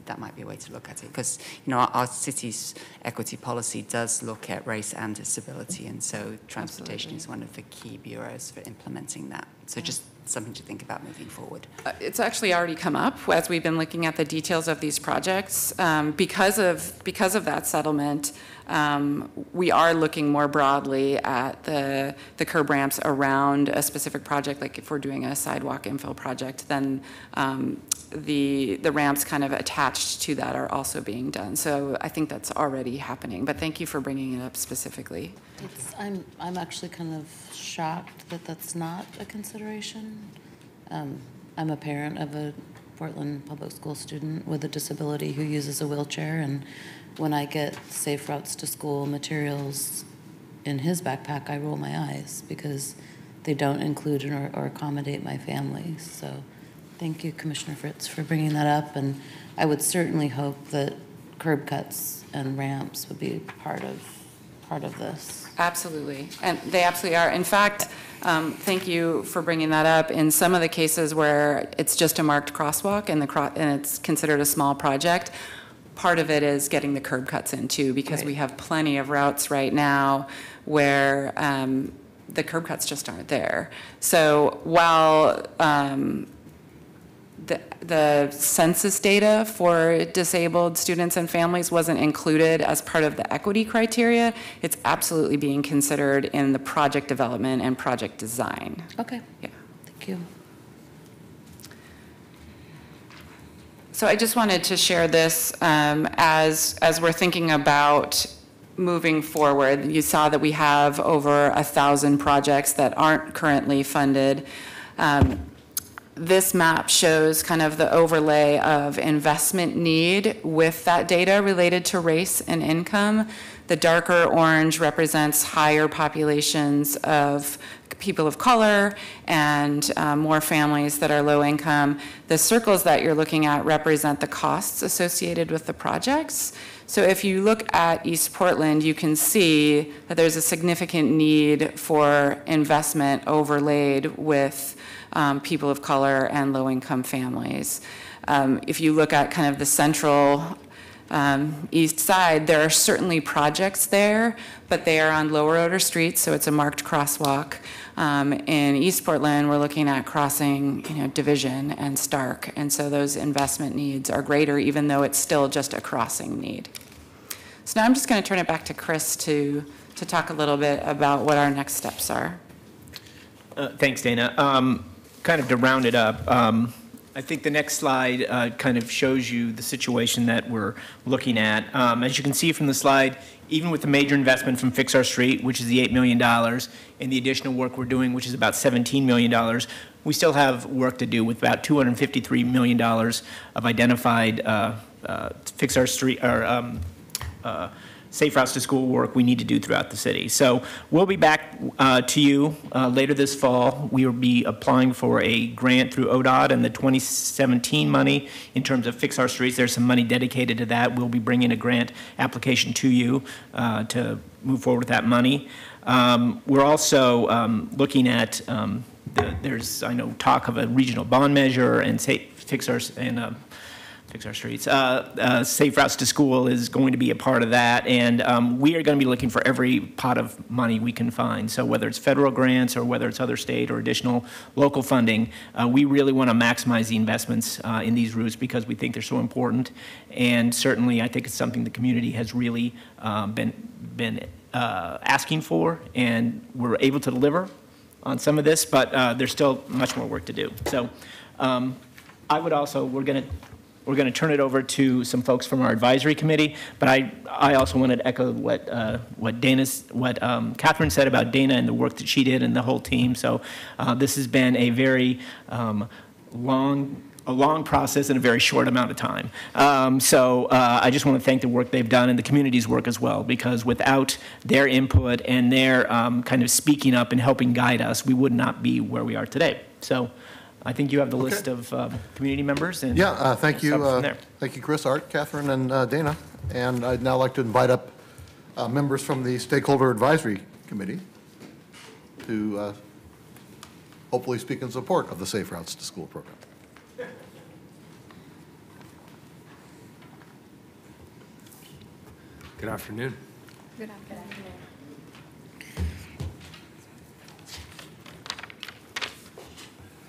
M: that might be a way to look at it. Because, our city's equity policy does look at race and disability, and so transportation is one of the key bureaus for implementing that. So just something to think about moving forward.
L: It's actually already come up as we've been looking at the details of these projects. Because of that settlement, we are looking more broadly at the curb ramps around a specific project. Like if we're doing a sidewalk infill project, then the ramps kind of attached to that are also being done. So I think that's already happening. But thank you for bringing it up specifically.
F: I'm actually kind of shocked that that's not a consideration. I'm a parent of a Portland public school student with a disability who uses a wheelchair, and when I get safe routes to school materials in his backpack, I roll my eyes because they don't include or accommodate my family. So thank you, Commissioner Fritz, for bringing that up, and I would certainly hope that curb cuts and ramps would be part of this.
L: Absolutely, and they absolutely are. In fact, thank you for bringing that up. In some of the cases where it's just a marked crosswalk and it's considered a small project, part of it is getting the curb cuts in too, because we have plenty of routes right now where the curb cuts just aren't there. So while the census data for disabled students and families wasn't included as part of the equity criteria, it's absolutely being considered in the project development and project design.
F: Okay.
L: Yeah.
F: Thank you.
L: So I just wanted to share this as we're thinking about moving forward. You saw that we have over 1,000 projects that aren't currently funded. This map shows kind of the overlay of investment need with that data related to race and income. The darker orange represents higher populations of people of color and more families that are low income. The circles that you're looking at represent the costs associated with the projects. So if you look at East Portland, you can see that there's a significant need for investment overlaid with people of color and low-income families. If you look at kind of the central east side, there are certainly projects there, but they are on lower order streets, so it's a marked crosswalk. In East Portland, we're looking at crossing, Division and Stark, and so those investment needs are greater, even though it's still just a crossing need. So now I'm just going to turn it back to Chris to talk a little bit about what our next steps are.
I: Thanks, Dana. Kind of to round it up, I think the next slide kind of shows you the situation that we're looking at. As you can see from the slide, even with the major investment from Fix Our Street, which is the $8 million, and the additional work we're doing, which is about $17 million, we still have work to do with about $253 million of identified Fix Our Street, or safe routes to school work we need to do throughout the city. So we'll be back to you later this fall. We will be applying for a grant through ODOT and the 2017 money in terms of Fix Our Streets. There's some money dedicated to that. We'll be bringing a grant application to you to move forward with that money. We're also looking at, there's, I know, talk of a regional bond measure and Fix Our Streets. Safe Routes to School is going to be a part of that, and we are going to be looking for every pot of money we can find. So whether it's federal grants or whether it's other state or additional local funding, we really want to maximize the investments in these routes because we think they're so important. And certainly, I think it's something the community has really been asking for, and we're able to deliver on some of this, but there's still much more work to do. So I would also, we're going to we're going to turn it over to some folks from our advisory committee. But I also wanted to echo what Catherine said about Dana and the work that she did and the whole team. So this has been a very long process in a very short amount of time. I just want to thank the work they've done and the community's work as well, because without their input and their kind of speaking up and helping guide us, we would not be where we are today. So I think you have the list of community members. And
H: thank you. Thank you, Chris, Art, Catherine, and Dana. And I'd now like to invite up members from the Stakeholder Advisory Committee to hopefully speak in support of the Safe Routes to School program.
A: Good afternoon.
D: Good afternoon.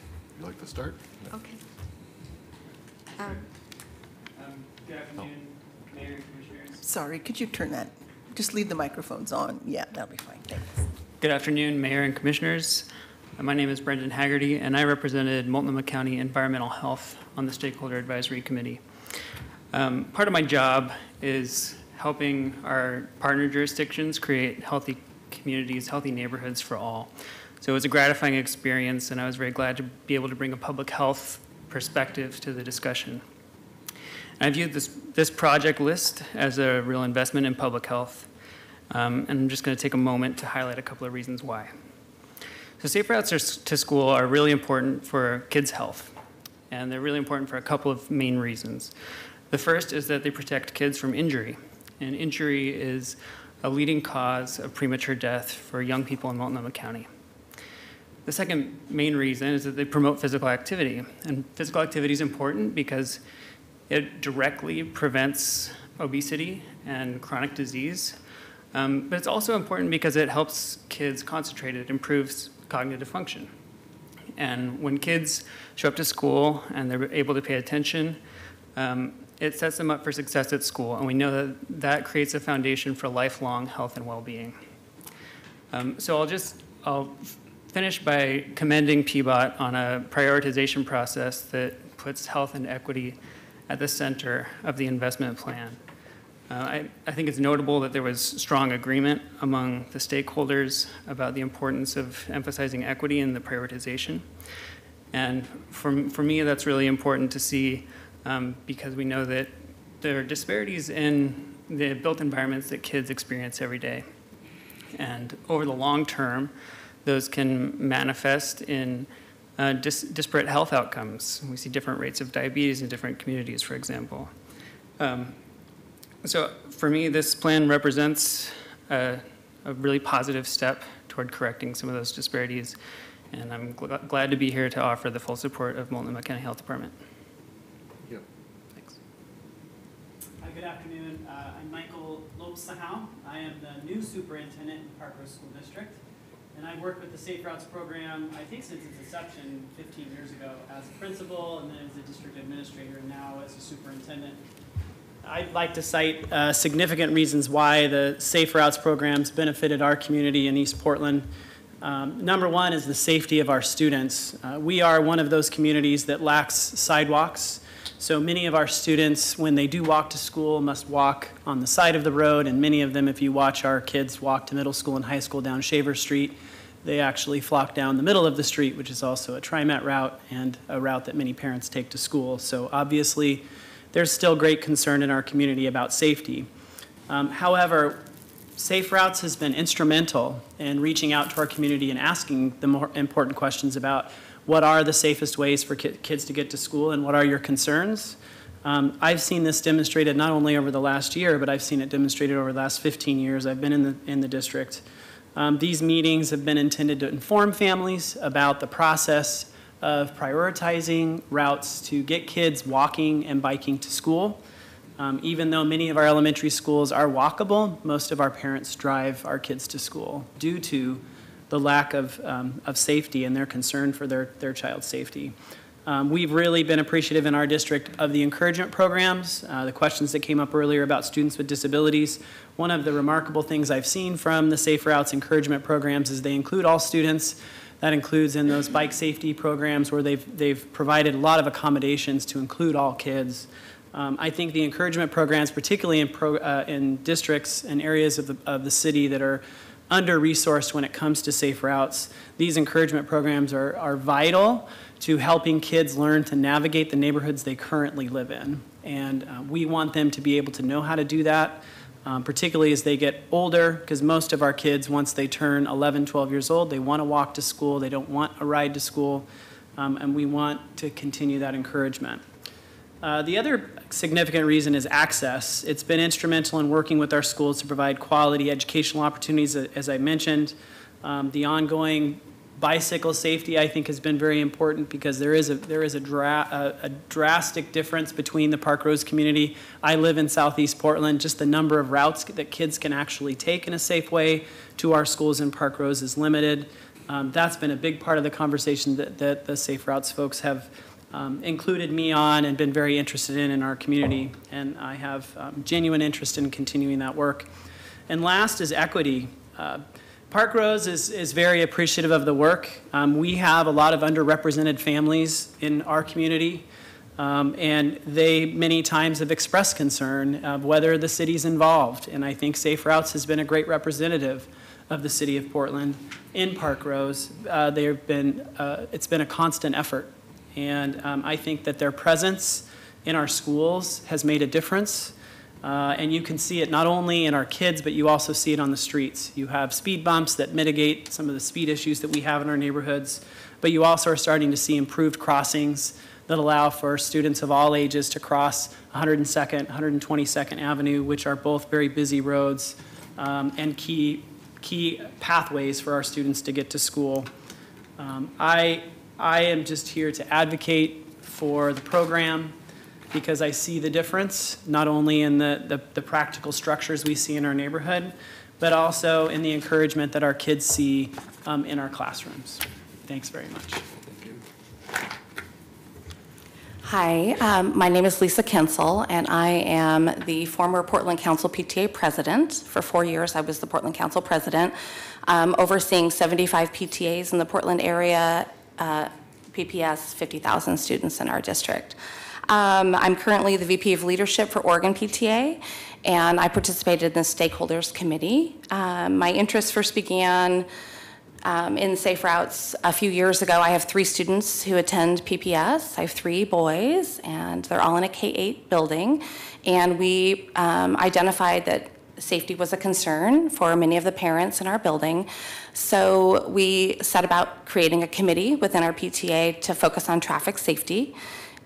H: Would you like to start?
D: Okay.
G: Good afternoon, Mayor and Commissioners.
B: Sorry, could you turn that, just leave the microphones on? Yeah, that'll be fine, thanks.
G: Good afternoon, Mayor and Commissioners. My name is Brendan Haggerty, and I represented Multnomah County Environmental Health on the Stakeholder Advisory Committee. Part of my job is helping our partner jurisdictions create healthy communities, healthy neighborhoods for all. So it was a gratifying experience, and I was very glad to be able to bring a public health perspective to the discussion. And I viewed this project list as a real investment in public health, and I'm just going to take a moment to highlight a couple of reasons why. So safe routes to school are really important for kids' health, and they're really important for a couple of main reasons. The first is that they protect kids from injury, and injury is a leading cause of premature death for young people in Multnomah County. The second main reason is that they promote physical activity, and physical activity is important because it directly prevents obesity and chronic disease, but it's also important because it helps kids concentrate. It improves cognitive function. And when kids show up to school and they're able to pay attention, it sets them up for success at school, and we know that that creates a foundation for lifelong health and well-being. So I'll finish by commending PBOT on a prioritization process that puts health and equity at the center of the investment plan. I think it's notable that there was strong agreement among the stakeholders about the importance of emphasizing equity in the prioritization. And for me, that's really important to see because we know that there are disparities in the built environments that kids experience every day. And over the long term, those can manifest in disparate health outcomes. We see different rates of diabetes in different communities, for example. So for me, this plan represents a really positive step toward correcting some of those disparities, and I'm glad to be here to offer the full support of Multnomah County Health Department.
H: Yep.
G: Thanks. Good afternoon. I'm Michael Lopes-Sahau. I am the new superintendent in Park Rose School District, and I've worked with the Safe Routes program, I think since its inception 15 years ago, as a principal and then as a district administrator, and now as a superintendent. I'd like to cite significant reasons why the Safe Routes programs benefited our community in East Portland. Number one is the safety of our students. We are one of those communities that lacks sidewalks. So many of our students, when they do walk to school, must walk on the side of the road, and many of them, if you watch our kids walk to middle school and high school down Shaver Street, they actually flock down the middle of the street, which is also a TriMet route and a route that many parents take to school. So obviously, there's still great concern in our community about safety. However, Safe Routes has been instrumental in reaching out to our community and asking the more important questions about what are the safest ways for kids to get to school and what are your concerns. I've seen this demonstrated not only over the last year, but I've seen it demonstrated over the last 15 years I've been in the district. These meetings have been intended to inform families about the process of prioritizing routes to get kids walking and biking to school. Even though many of our elementary schools are walkable, most of our parents drive our kids to school due to the lack of safety and their concern for their child's safety. We've really been appreciative in our district of the encouragement programs, the questions that came up earlier about students with disabilities. One of the remarkable things I've seen from the Safe Routes encouragement programs is they include all students. That includes in those bike safety programs where they've provided a lot of accommodations to include all kids. I think the encouragement programs, particularly in districts and areas of the city that are under-resourced when it comes to safe routes, these encouragement programs are vital to helping kids learn to navigate the neighborhoods they currently live in. And we want them to be able to know how to do that, particularly as they get older, because most of our kids, once they turn 11, 12 years old, they want to walk to school, they don't want a ride to school, and we want to continue that encouragement. The other significant reason is access. It's been instrumental in working with our schools to provide quality educational opportunities, as I mentioned. The ongoing bicycle safety, I think, has been very important because there is a drastic difference between the Park Rose community. I live in Southeast Portland. Just the number of routes that kids can actually take in a safe way to our schools in Park Rose is limited. That's been a big part of the conversation that the Safe Routes folks have included me on and been very interested in our community, and I have genuine interest in continuing that work. And last is equity. Park Rose is very appreciative of the work. We have a lot of underrepresented families in our community, and they many times have expressed concern of whether the city's involved, and I think Safe Routes has been a great representative of the city of Portland in Park Rose. It's been a constant effort. And I think that their presence in our schools has made a difference. And you can see it not only in our kids, but you also see it on the streets. You have speed bumps that mitigate some of the speed issues that we have in our neighborhoods, but you also are starting to see improved crossings that allow for students of all ages to cross 102nd, 122nd Avenue, which are both very busy roads and key pathways for our students to get to school. I am just here to advocate for the program because I see the difference, not only in the practical structures we see in our neighborhood, but also in the encouragement that our kids see in our classrooms. Thanks very much.
N: Hi, my name is Lisa Kensel, and I am the former Portland Council PTA president. For 4 years, I was the Portland Council president, overseeing 75 PTAs in the Portland area, PPS, 50,000 students in our district. I'm currently the VP of Leadership for Oregon PTA, and I participated in the Stakeholders Committee. My interest first began in Safe Routes a few years ago. I have 3 students who attend PPS. I have 3 boys, and they're all in a K-8 building. And we identified that safety was a concern for many of the parents in our building. So we set about creating a committee within our PTA to focus on traffic safety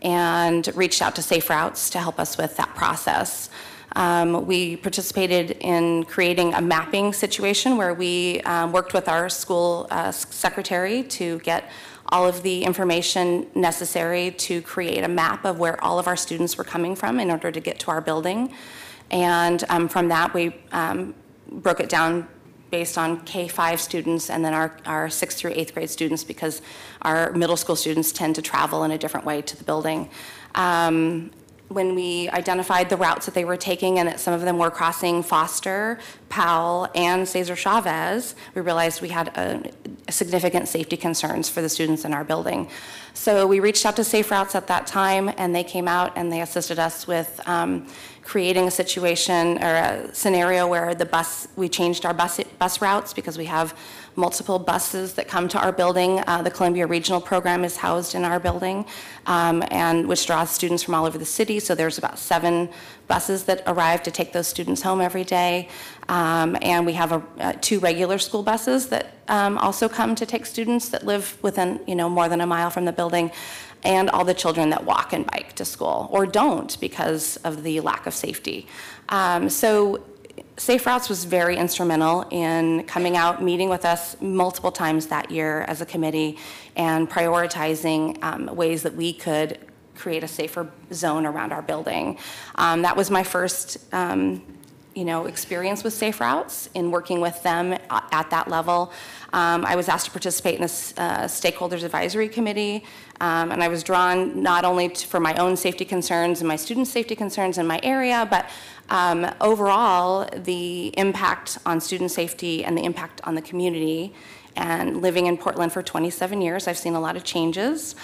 N: and reached out to Safe Routes to help us with that process. We participated in creating a mapping situation where we worked with our school secretary to get all of the information necessary to create a map of where all of our students were coming from in order to get to our building. And from that, we broke it down based on K-5 students and then our 6th through 8th grade students, because our middle school students tend to travel in a different way to the building. When we identified the routes that they were taking and that some of them were crossing Foster, Powell, and Cesar Chavez, we realized we had significant safety concerns for the students in our building. So we reached out to Safe Routes at that time, and they came out and they assisted us with creating a situation or a scenario where we changed our bus routes because we have multiple buses that come to our building. The Columbia Regional Program is housed in our building, and which draws students from all over the city. So there's about 7 buses that arrive to take those students home every day. And we have 2 regular school buses that also come to take students that live within, more than a mile from the building, and all the children that walk and bike to school or don't because of the lack of safety. So Safe Routes was very instrumental in coming out, meeting with us multiple times that year as a committee, and prioritizing ways that we could create a safer zone around our building. That was my first experience with Safe Routes in working with them at that level. I was asked to participate in this Stakeholders Advisory Committee, and I was drawn not only for my own safety concerns and my students' safety concerns in my area, but overall, the impact on student safety and the impact on the community. And living in Portland for 27 years, I've seen a lot of changes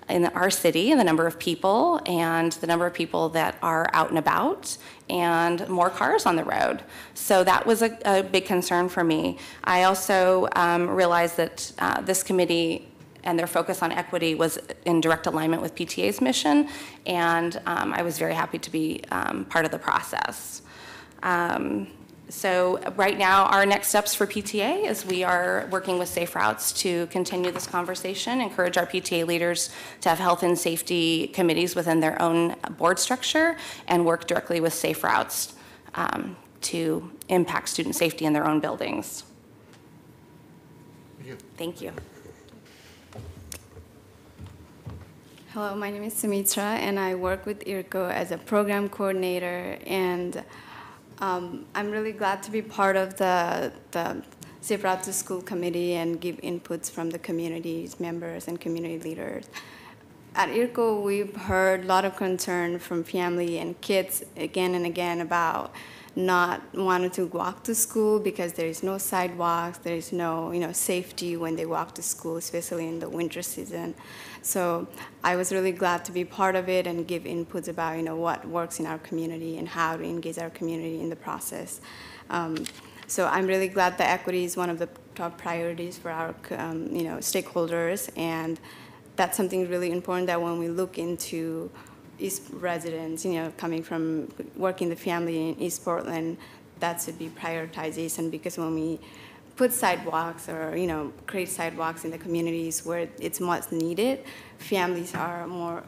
N: in our city, the number of people and the number of people that are out and about, and more cars on the road. So that was a big concern for me. I also realized that this committee and their focus on equity was in direct alignment with PTA's mission, and I was very happy to be part of the process. So right now, our next steps for PTA is we are working with Safe Routes to continue this conversation, encourage our PTA leaders to have health and safety committees within their own board structure, and work directly with Safe Routes to impact student safety in their own buildings. Thank you.
O: Hello, my name is Sumitra, and I work with IRCO as a program coordinator, and I'm really glad to be part of the Safe Route to School committee and give inputs from the community's members and community leaders. At IRCO, we've heard a lot of concern from family and kids again and again about not wanting to walk to school because there is no sidewalks, there is no safety when they walk to school, especially in the winter season. So I was really glad to be part of it and give inputs about what works in our community and how to engage our community in the process. So I'm really glad that equity is one of the top priorities for our stakeholders, and that's something really important that when we look into East residents, coming from working the family in East Portland, that should be prioritization, because when we put sidewalks or create sidewalks in the communities where it's much needed, families have more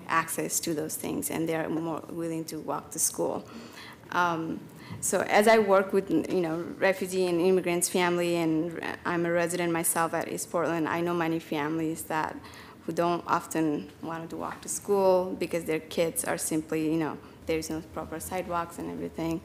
O: access to those things, and they're more willing to walk to school. So as I work with refugee and immigrants family, and I'm a resident myself at East Portland, I know many families who don't often want to walk to school because their kids are simply, there's no proper sidewalks and everything.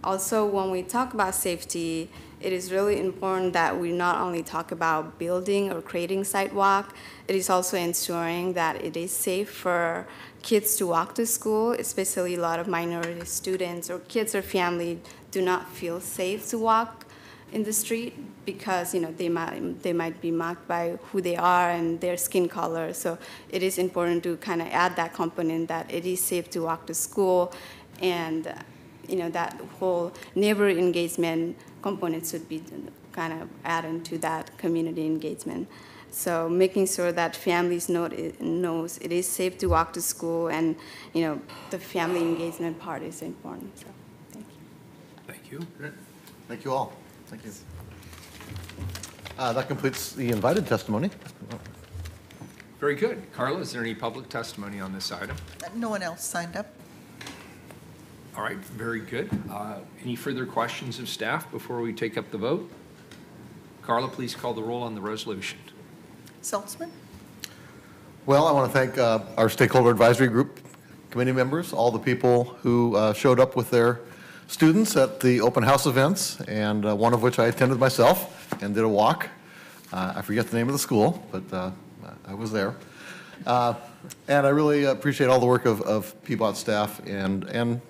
O: Also, when we talk about safety, it is really important that we not only talk about building or creating sidewalk, it is also ensuring that it is safe for kids to walk to school, especially a lot of minority students or kids or family do not feel safe to walk in the street because they might be marked by who they are and their skin color. So it is important to kind of add that component that it is safe to walk to school, and that whole neighborhood engagement component should be kind of added to that community engagement. So making sure that families knows it is safe to walk to school, and the family engagement part is important. So thank you.
A: Thank you.
H: Great. Thank you all. Thank you. That completes the invited testimony.
A: Very good. Carla, is there any public testimony on this item?
B: No one else signed up.
A: All right, very good. Any further questions of staff before we take up the vote? Carla, please call the roll on the resolution.
B: Saltzman?
H: Well, I want to thank our Stakeholder Advisory Group committee members, all the people who showed up with their students at the open house events, and one of which I attended myself and did a walk. I forget the name of the school, but I was there. And I really appreciate all the work of PBOT staff, and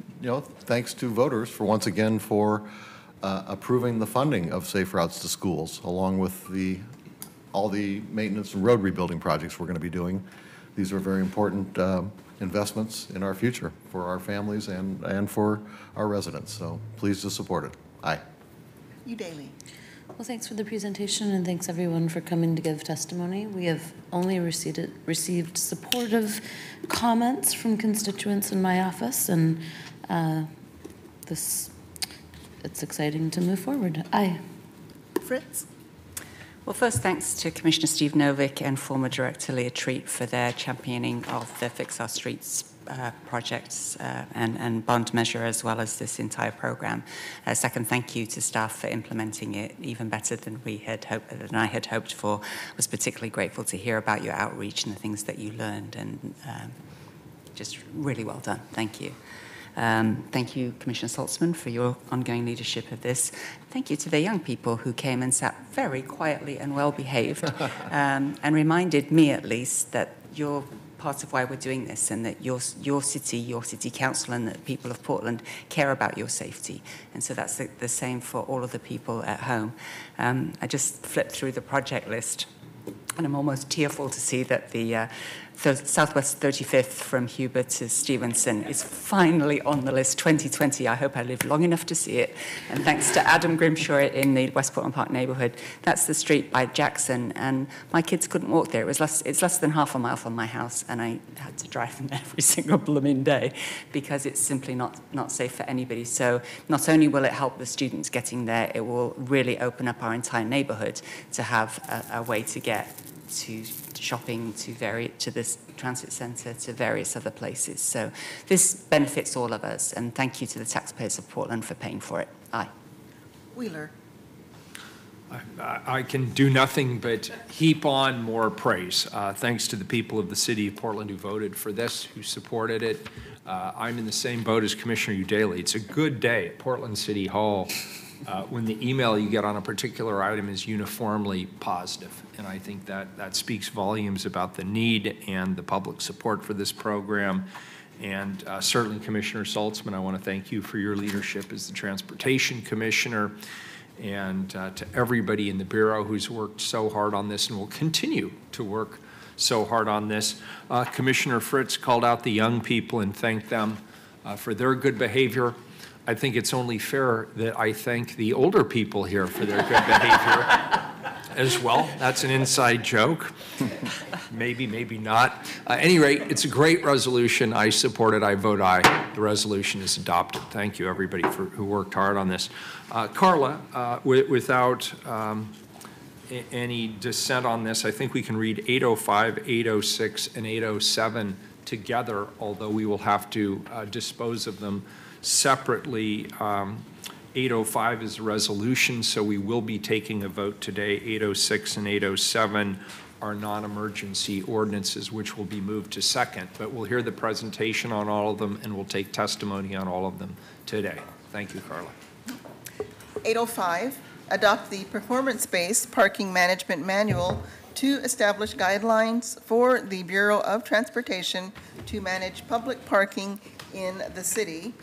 H: thanks to voters for once again for approving the funding of Safe Routes to Schools, along with all the maintenance and road rebuilding projects we're going to be doing. These are very important investments in our future for our families and for our residents. So please to support it. Aye.
B: You Daly.
F: Well, thanks for the presentation, and thanks everyone for coming to give testimony. We have only received supportive comments from constituents in my office, and it's exciting to move forward. Aye.
B: Fritz?
M: Well, first, thanks to Commissioner Steve Novick and former Director Leah Treat for their championing of the Fix Our Streets projects and bond measure, as well as this entire program. Second, thank you to staff for implementing it even better than I had hoped for. I was particularly grateful to hear about your outreach and the things that you learned, and just really well done. Thank you. Thank you, Commissioner Saltzman, for your ongoing leadership of this. Thank you to the young people who came and sat very quietly and well-behaved and reminded me, at least, that you're part of why we're doing this and that your city council and the people of Portland care about your safety. And so that's the same for all of the people at home. I just flipped through the project list and I'm almost tearful to see that the Southwest 35th from Huber to Stevenson is finally on the list, 2020. I hope I live long enough to see it. And thanks to Adam Grimshaw in the West Portland Park neighborhood, that's the street by Jackson. And my kids couldn't walk there. It's less than half a mile from my house, and I had to drive them every single blooming day because it's simply not safe for anybody. So not only will it help the students getting there, it will really open up our entire neighborhood to have a way to get to shopping, to this transit center, to various other places. So this benefits all of us, and thank you to the taxpayers of Portland for paying for it. Aye.
B: Wheeler.
A: I can do nothing but heap on more praise. Thanks to the people of the city of Portland who voted for this, who supported it. I'm in the same boat as Commissioner Udaley. It's a good day at Portland City Hall when the email you get on a particular item is uniformly positive. And I think that speaks volumes about the need and the public support for this program. And certainly, Commissioner Saltzman, I want to thank you for your leadership as the Transportation Commissioner, and to everybody in the Bureau who's worked so hard on this and will continue to work so hard on this. Commissioner Fritz called out the young people and thanked them for their good behavior. I think it's only fair that I thank the older people here for their good behavior as well. That's an inside joke. Maybe, maybe not. At any rate, it's a great resolution. I support it. I vote aye. The resolution is adopted. Thank you, everybody, who worked hard on this. Carla, without any dissent on this, I think we can read 805, 806, and 807 together, although we will have to dispose of them separately. 805 is a resolution, so we will be taking a vote today. 806 and 807 are non-emergency ordinances, which will be moved to second. But we'll hear the presentation on all of them, and we'll take testimony on all of them today. Thank you, Carla.
B: 805, adopt the performance-based parking management manual to establish guidelines for the Bureau of Transportation to manage public parking in the city.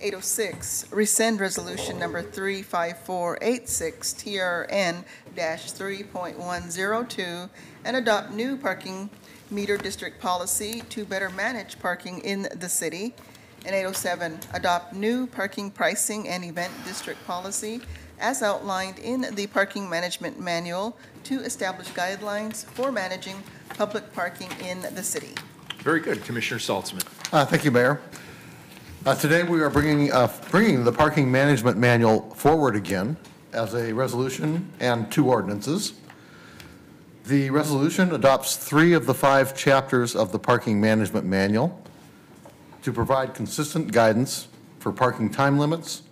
B: 806, rescind resolution number 35486 TRN-3.102 and adopt new parking meter district policy to better manage parking in the city. And 807, adopt new parking pricing and event district policy as outlined in the parking management manual to establish guidelines for managing public parking in the city.
A: Very good. Commissioner Saltzman.
H: Thank you, Mayor. Today we are bringing the parking management manual forward again as a resolution and 2 ordinances. The resolution adopts 3 of the 5 chapters of the parking management manual to provide consistent guidance for parking time limits,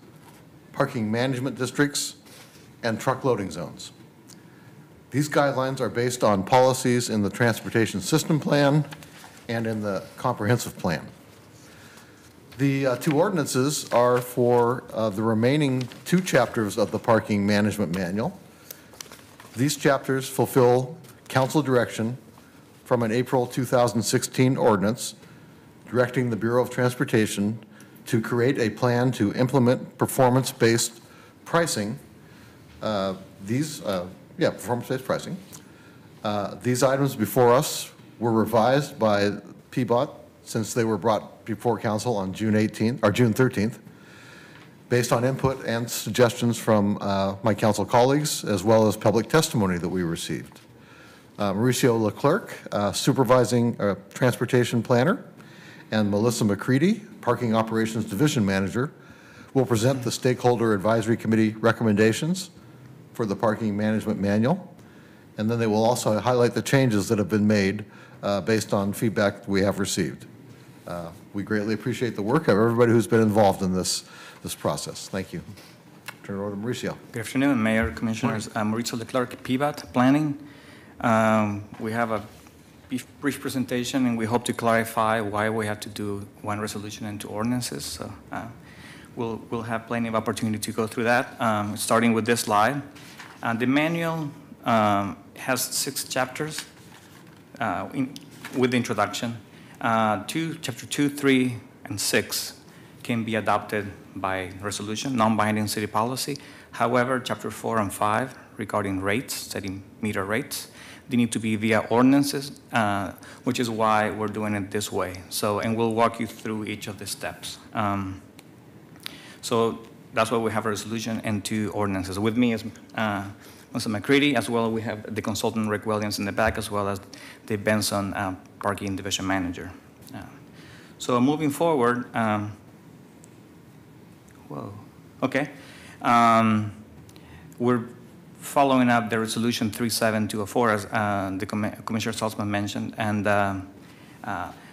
H: parking management districts, and truck loading zones. These guidelines are based on policies in the Transportation System Plan and in the Comprehensive Plan. The 2 ordinances are for the remaining 2 chapters of the Parking Management Manual. These chapters fulfill council direction from an April 2016 ordinance directing the Bureau of Transportation to create a plan to implement performance-based pricing. Performance-based pricing. These items before us were revised by PBOT since they were brought before council on June 13th, based on input and suggestions from my council colleagues, as well as public testimony that we received. Mauricio Leclerc, supervising transportation planner, and Melissa McCready, parking operations division manager, will present the Stakeholder Advisory Committee recommendations for the parking management manual. And then they will also highlight the changes that have been made based on feedback we have received. We greatly appreciate the work of everybody who's been involved in this process. Thank you. Turn it over to Mauricio.
P: Good afternoon, Mayor, Commissioners. I'm Mauricio Leclerc, PBOT Planning. We have a brief presentation, and we hope to clarify why we have to do one resolution and two ordinances. So we'll have plenty of opportunity to go through that, starting with this slide. The manual has 6 chapters with the introduction. Chapter 2, 3, and 6 can be adopted by resolution, non-binding city policy. However, Chapter 4 and 5 regarding rates, setting meter rates, they need to be via ordinances, which is why we're doing it this way. So, and we'll walk you through each of the steps. So that's why we have a resolution and 2 ordinances. With me is Mr. McCready, as well we have the consultant Rick Williams in the back, as well as the Benson Parking Division Manager. So moving forward, we're following up the resolution 37204, as the Commissioner Salzman mentioned, and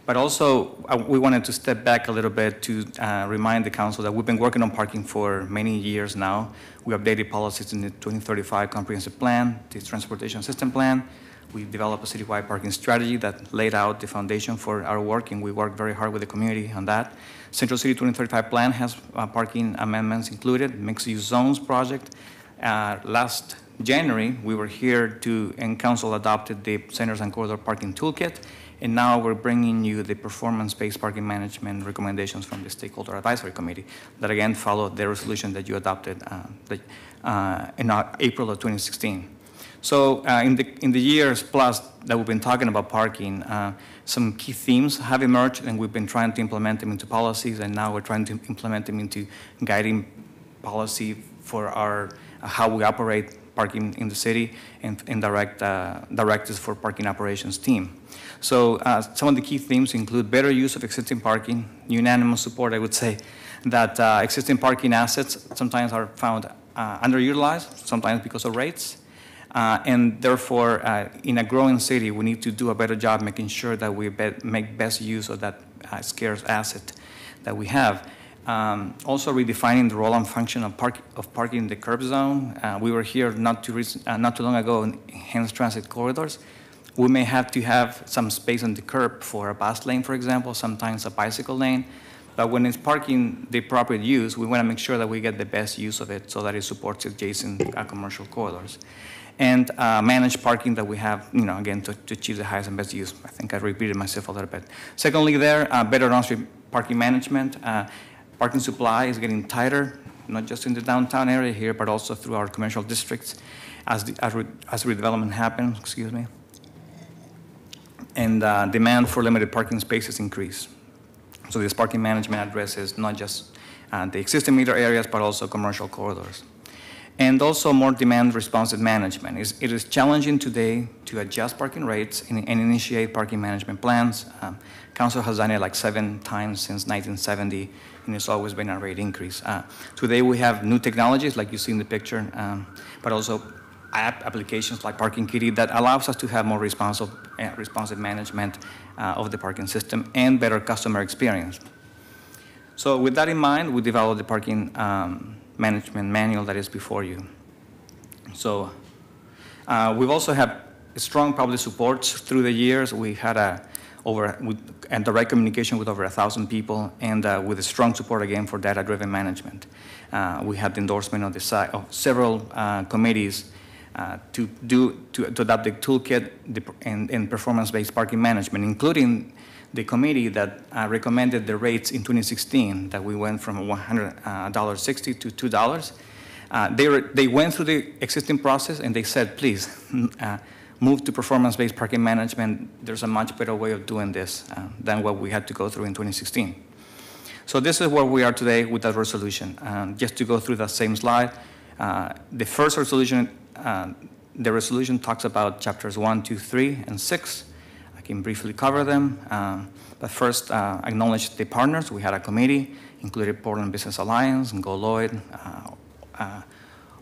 P: but also we wanted to step back a little bit to remind the council that we've been working on parking for many years now. We updated policies in the 2035 Comprehensive Plan, the Transportation System Plan. We developed a citywide parking strategy that laid out the foundation for our work, and we worked very hard with the community on that. Central City 2035 Plan has parking amendments included, mixed-use zones project. Last January, we were here and council adopted the Centers and Corridor Parking Toolkit, and now we're bringing you the performance-based parking management recommendations from the Stakeholder Advisory Committee that again followed the resolution that you adopted in April of 2016. So in the years plus that we've been talking about parking, some key themes have emerged, and we've been trying to implement them into policies, and now we're trying to implement them into guiding policy for how we operate parking in the city and directives for parking operations team. So some of the key themes include better use of existing parking, unanimous support, I would say, that existing parking assets sometimes are found underutilized, sometimes because of rates. And therefore, in a growing city, we need to do a better job making sure that we make best use of that scarce asset that we have. Also redefining the role and function of parking in the curb zone. We were here not too long ago in enhanced transit corridors. We may have to have some space on the curb for a bus lane, for example, sometimes a bicycle lane. But when it's parking the appropriate use, we want to make sure that we get the best use of it so that it supports adjacent commercial corridors. And manage parking that we have, again, to achieve the highest and best use. I think I repeated myself a little bit. Secondly, better on-street parking management. Parking supply is getting tighter, not just in the downtown area here, but also through our commercial districts as redevelopment happens, and demand for limited parking spaces increase. So this parking management addresses not just the existing meter areas, but also commercial corridors. And also more demand-responsive management. It is challenging today to adjust parking rates and initiate parking management plans. Council has done it like 7 times since 1970, and it's always been a rate increase. Today we have new technologies, like you see in the picture, but also applications like Parking Kitty that allows us to have more responsive management of the parking system and better customer experience. So with that in mind, we developed the parking management manual that is before you. So we've also had strong public support through the years. We had and direct communication with over 1,000 people, and with a strong support again for data-driven management. We had the endorsement of several committees to adopt the toolkit and performance-based parking management, including the committee that recommended the rates in 2016 that we went from $100.60 to $2. They went through the existing process and they said, please move to performance-based parking management. There's a much better way of doing this than what we had to go through in 2016. So this is where we are today with that resolution. Just to go through that same slide, the first resolution, the resolution talks about chapters 1, 2, 3, and 6. I can briefly cover them. But first, acknowledge the partners. We had a committee, included Portland Business Alliance, Go Lloyd,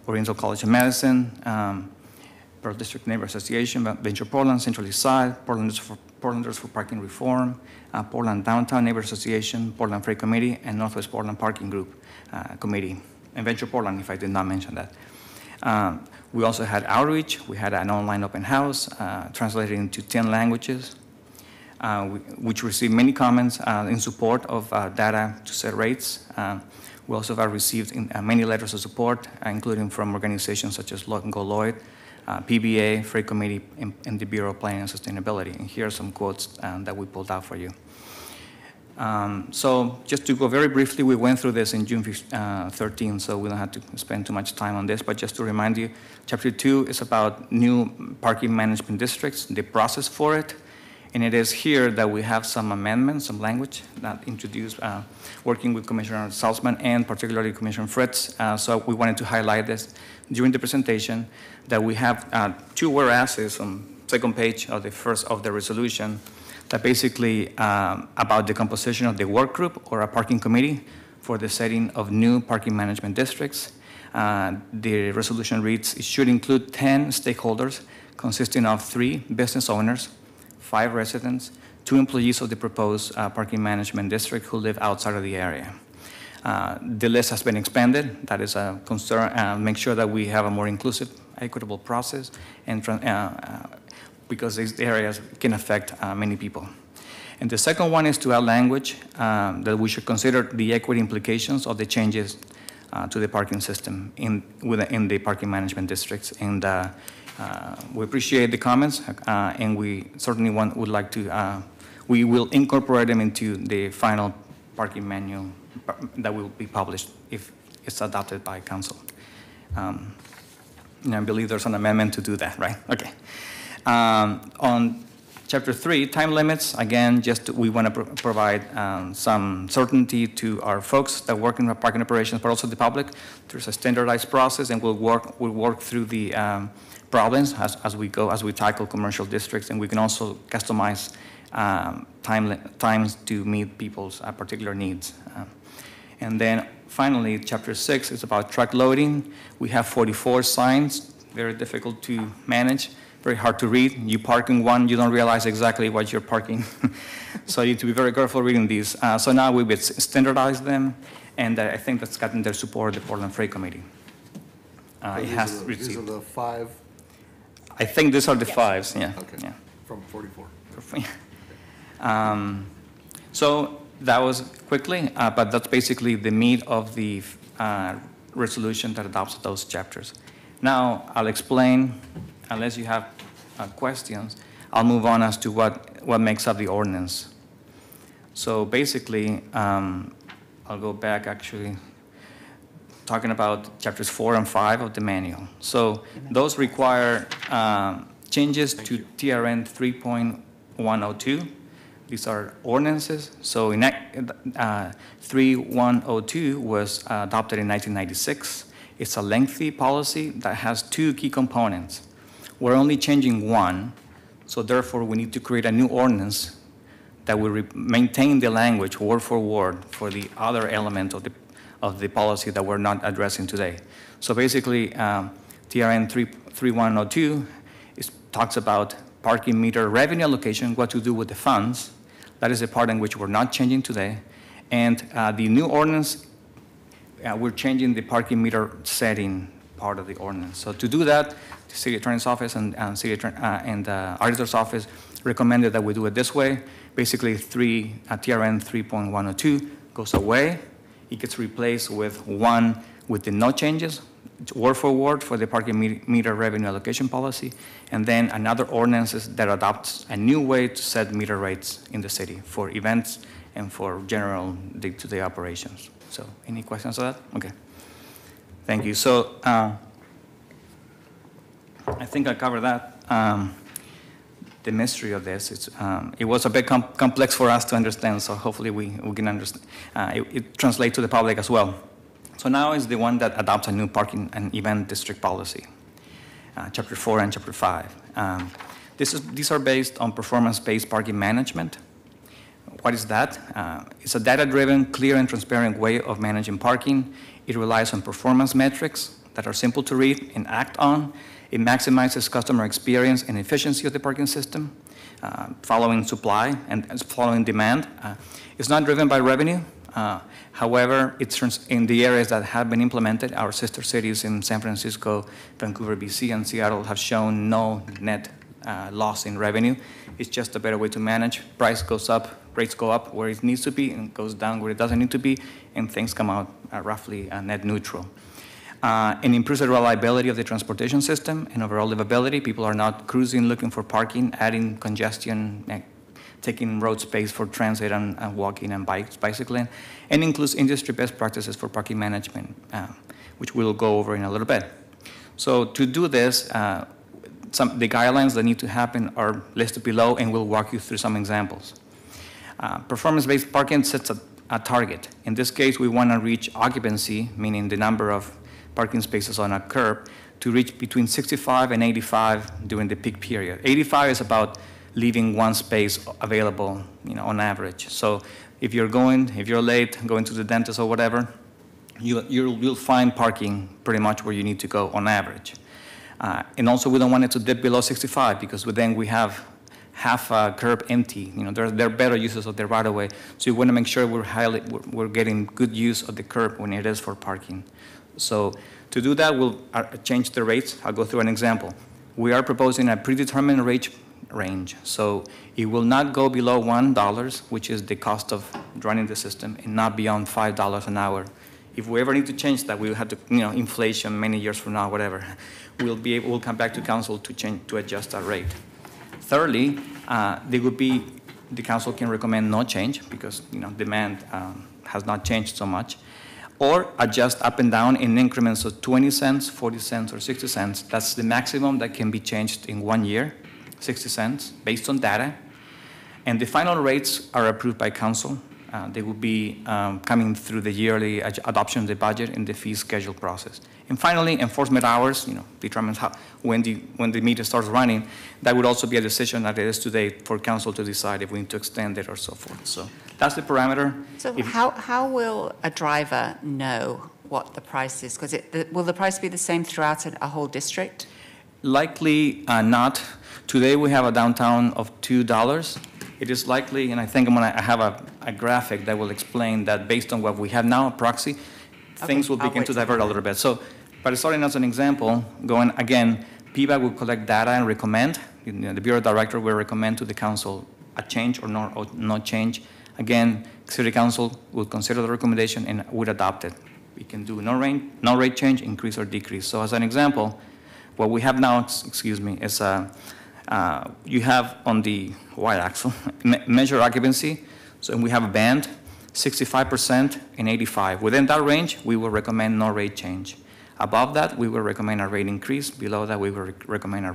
P: Oriental College of Medicine, Pearl District Neighbor Association, Venture Portland, Central East Side, Portlanders for Parking Reform, Portland Downtown Neighbor Association, Portland Freight Committee, and Northwest Portland Parking Group Committee, and Venture Portland, if I did not mention that. We also had outreach. We had an online open house translated into 10 languages. which received many comments in support of data to set rates. We also have received many letters of support, including from organizations such as Go Lloyd, PBA, Freight Committee, and the Bureau of Planning and Sustainability. And here are some quotes that we pulled out for you. So just to go very briefly, we went through this in June 13, so we don't have to spend too much time on this, but just to remind you, Chapter 2 is about new parking management districts, the process for it, and it is here that we have some amendments, some language that introduced, working with Commissioner Salzman and particularly Commissioner Fritz, so we wanted to highlight this during the presentation, that we have 2 whereases on second page of the resolution, that basically about the composition of the work group or a parking committee for the setting of new parking management districts. The resolution reads, it should include 10 stakeholders consisting of 3 business owners, 5 residents, 2 employees of the proposed parking management district who live outside of the area. The list has been expanded. That is a concern, make sure that we have a more inclusive, equitable process, and because these areas can affect many people. And the second one is to add language that we should consider the equity implications of the changes to the parking system in the parking management districts. And we appreciate the comments, and we certainly would like to, we will incorporate them into the final parking manual that will be published if it's adopted by council. And I believe there's an amendment to do that, right? Okay. On Chapter 3, time limits, again, just we want to provide some certainty to our folks that work in parking operations, but also the public. There's a standardized process, and we'll work through the problems as we go, as we tackle commercial districts, and we can also customize times to meet people's particular needs. And then finally, Chapter 6 is about truck loading. We have 44 signs, very difficult to manage, very hard to read. You park in one, you don't realize exactly what you're parking. So you need to be very careful reading these. So now we've standardized them, and I think that's gotten their support, the Portland Freight Committee. It has received.
H: These are the 5?
P: I think these are the 5s, yeah.
H: Okay,
P: yeah.
H: from 44.
P: So that was quickly, but that's basically the meat of the resolution that adopts those chapters. Now I'll explain, unless you have questions, I'll move on as to what makes up the ordinance. So basically, I'll go back actually, talking about chapters 4 and 5 of the manual. So those require changes to TRN 3.102. These are ordinances. So 3102 was adopted in 1996. It's a lengthy policy that has 2 key components. We're only changing one, so therefore we need to create a new ordinance that will maintain the language word for word for the other element of the policy that we're not addressing today. So basically, TRN 3102 talks about parking meter revenue allocation, what to do with the funds. That is the part in which we're not changing today. And the new ordinance, we're changing the parking meter setting part of the ordinance. So to do that, the City Attorney's Office and Auditor's Office recommended that we do it this way. Basically, TRN 3.102 goes away. It gets replaced with one with the no changes, word for word for the parking meter revenue allocation policy, and then another ordinance that adopts a new way to set meter rates in the city for events and for general day-to-day operations. So any questions on that? Okay. Thank you. So I think I covered that. The mystery of this, it was a bit complex for us to understand, so hopefully we can understand. It translates to the public as well. So now is the one that adopts a new parking and event district policy, Chapter 4 and Chapter 5. These are based on performance-based parking management. What is that? It's a data-driven, clear, and transparent way of managing parking. It relies on performance metrics that are simple to read and act on. It maximizes customer experience and efficiency of the parking system, following supply and following demand. It's not driven by revenue. However, it's in the areas that have been implemented. Our sister cities in San Francisco, Vancouver, BC, and Seattle have shown no net loss in revenue. It's just a better way to manage. Price goes up, rates go up where it needs to be, and goes down where it doesn't need to be, and things come out roughly net neutral. And improves the reliability of the transportation system and overall livability. People are not cruising looking for parking, adding congestion, taking road space for transit and walking and bicycling, and includes industry best practices for parking management, which we'll go over in a little bit. So to do this, the guidelines that need to happen are listed below, and we'll walk you through some examples. Performance-based parking sets a target. In this case, we want to reach occupancy, meaning the number of parking spaces on a curb, to reach between 65 and 85 during the peak period. 85 is about leaving one space available, on average. So if you're late, going to the dentist or whatever, you'll find parking pretty much where you need to go on average. And also, we don't want it to dip below 65 because then we have half a curb empty. There are better uses of the right-of-way. So you want to make sure we're getting good use of the curb when it is for parking. So to do that, we'll change the rates. I'll go through an example. We are proposing a predetermined rate range. So it will not go below $1, which is the cost of running the system, and not beyond $5 an hour. If we ever need to change that, we'll have to, inflation many years from now, whatever. We'll come back to council to adjust that rate. Thirdly, the council can recommend no change because, demand has not changed so much, or adjust up and down in increments of 20 cents, 40 cents, or 60 cents. That's the maximum that can be changed in 1 year, 60 cents, based on data. And the final rates are approved by council. They will be coming through the yearly adoption of the budget and the fee schedule process. And finally, enforcement hours, determines when the meter starts running. That would also be a decision that it is today for council to decide if we need to extend it or so forth. So that's the parameter.
M: So how will a driver know what the price is? Because will the price be the same throughout a whole district?
P: Likely not. Today we have a downtown of $2. It is likely, and I think I have a graphic that will explain that based on what we have now, a proxy, things will begin to divert a little bit. So, but starting as an example, going again, PBAC will collect data and recommend. The Bureau Director will recommend to the council a change or no change. Again, City Council will consider the recommendation and would adopt it. We can do no rate change, increase or decrease. So as an example, what we have now, is you have on the y-axis measure occupancy. So we have a band, 65% and 85. Within that range, we will recommend no rate change. Above that, we will recommend a rate increase. Below that, we will recommend a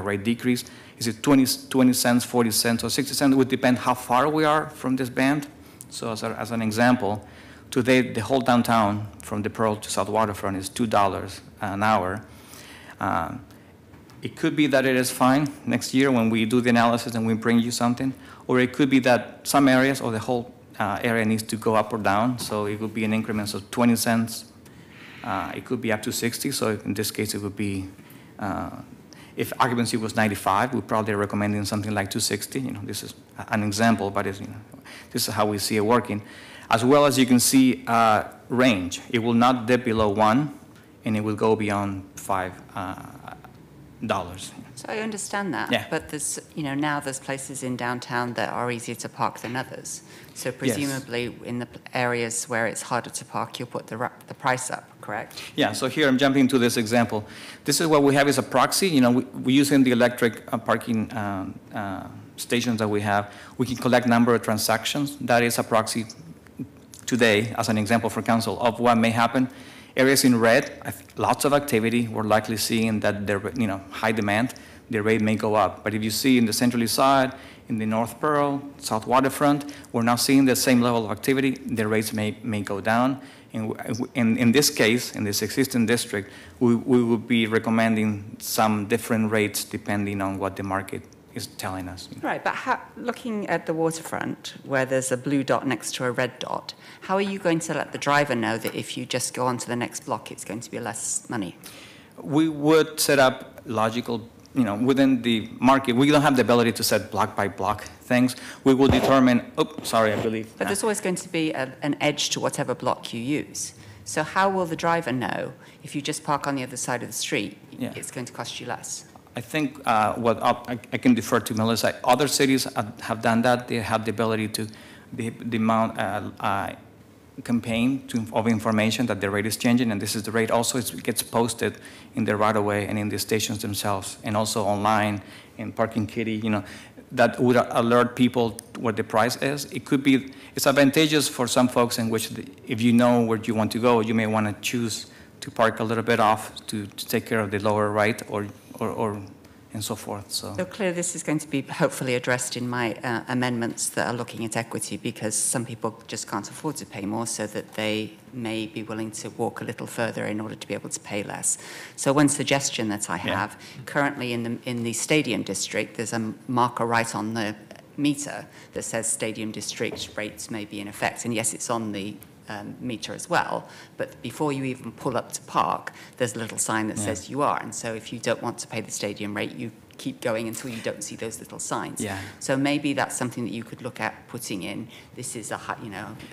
P: rate decrease. Is it 20 cents, 40 cents, or 60 cents? It would depend how far we are from this band. So as an example, today the whole downtown from the Pearl to South Waterfront is $2 an hour. It could be that it is fine next year when we do the analysis and we bring you something, or it could be that some areas or the whole area needs to go up or down. So it would be in increments of 20 cents. It could be up to 60. So in this case, it would be, if occupancy was 95, we're probably recommending something like 260. This is an example, but this is how we see it working. As well as you can see range. It will not dip below 1, and it will go beyond $5.
M: So I understand that,
P: yeah.
M: But there's, now there's places in downtown that are easier to park than others. So presumably in the areas where it's harder to park, you'll put the price up, correct?
P: Yeah, so here I'm jumping to this example. This is what we have as a proxy. We using the electric parking stations that we have. We can collect number of transactions. That is a proxy today as an example for council of what may happen. Areas in red, lots of activity. We're likely seeing that there, high demand. The rate may go up. But if you see in the Central East Side, in the North Pearl, South Waterfront, we're not seeing the same level of activity. The rates may go down. And in this case, in this existing district, we would be recommending some different rates depending on what the market is telling us.
M: Right, but looking at the waterfront, where there's a blue dot next to a red dot, how are you going to let the driver know that if you just go on to the next block, it's going to be less money?
P: We would set up logical, within the market. We don't have the ability to set block by block things. We will determine, I believe.
M: But there's always going to be an edge to whatever block you use. So how will the driver know if you just park on the other side of the street, it's going to cost you less?
P: I think what I can defer to Melissa. Other cities have done that. They have the ability to the amount campaign of information that the rate is changing, and this is the rate. Also, it gets posted in the right of way and in the stations themselves, and also online in Parking Kitty. You know, that would alert people what the price is. It could be, it's advantageous for some folks in which if you know where you want to go, you may want to choose to park a little bit off to take care of the lower rate or and so forth. So
M: clearly this is going to be hopefully addressed in my amendments that are looking at equity, because some people just can't afford to pay more, so that they may be willing to walk a little further in order to be able to pay less. So one suggestion that I have, currently in the stadium district, there's a marker right on the meter that says stadium district rates may be in effect. And yes, it's on the meter as well, but before you even pull up to park, there's a little sign that says you are. And so if you don't want to pay the stadium rate, you keep going until you don't see those little signs. So maybe that's something that you could look at putting in. This is a,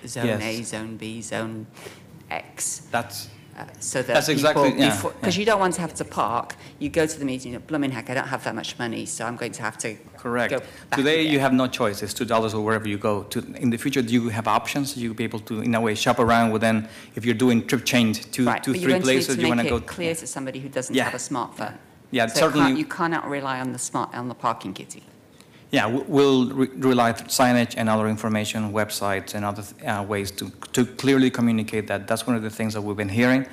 M: zone A, zone B, zone X. So that
P: that's exactly,
M: because you don't want to have to park. You go to the meeting, blooming heck, I don't have that much money, so I'm going to have to
P: Correct.
M: go back
P: Today
M: again.
P: you have no choice. It's $2 or wherever you go. In the future, do you have options? You'll be able to, in a way, shop around with them. If you're doing trip change to
M: Right, but
P: 3
M: you're going
P: places,
M: to
P: you want
M: make
P: to
M: it
P: go.
M: clear to somebody who doesn't have a smartphone.
P: Yeah,
M: So
P: certainly.
M: you cannot rely on the parking kitty.
P: Yeah, we'll rely on signage and other information, websites, and other ways to clearly communicate that. That's one of the things that we've been hearing.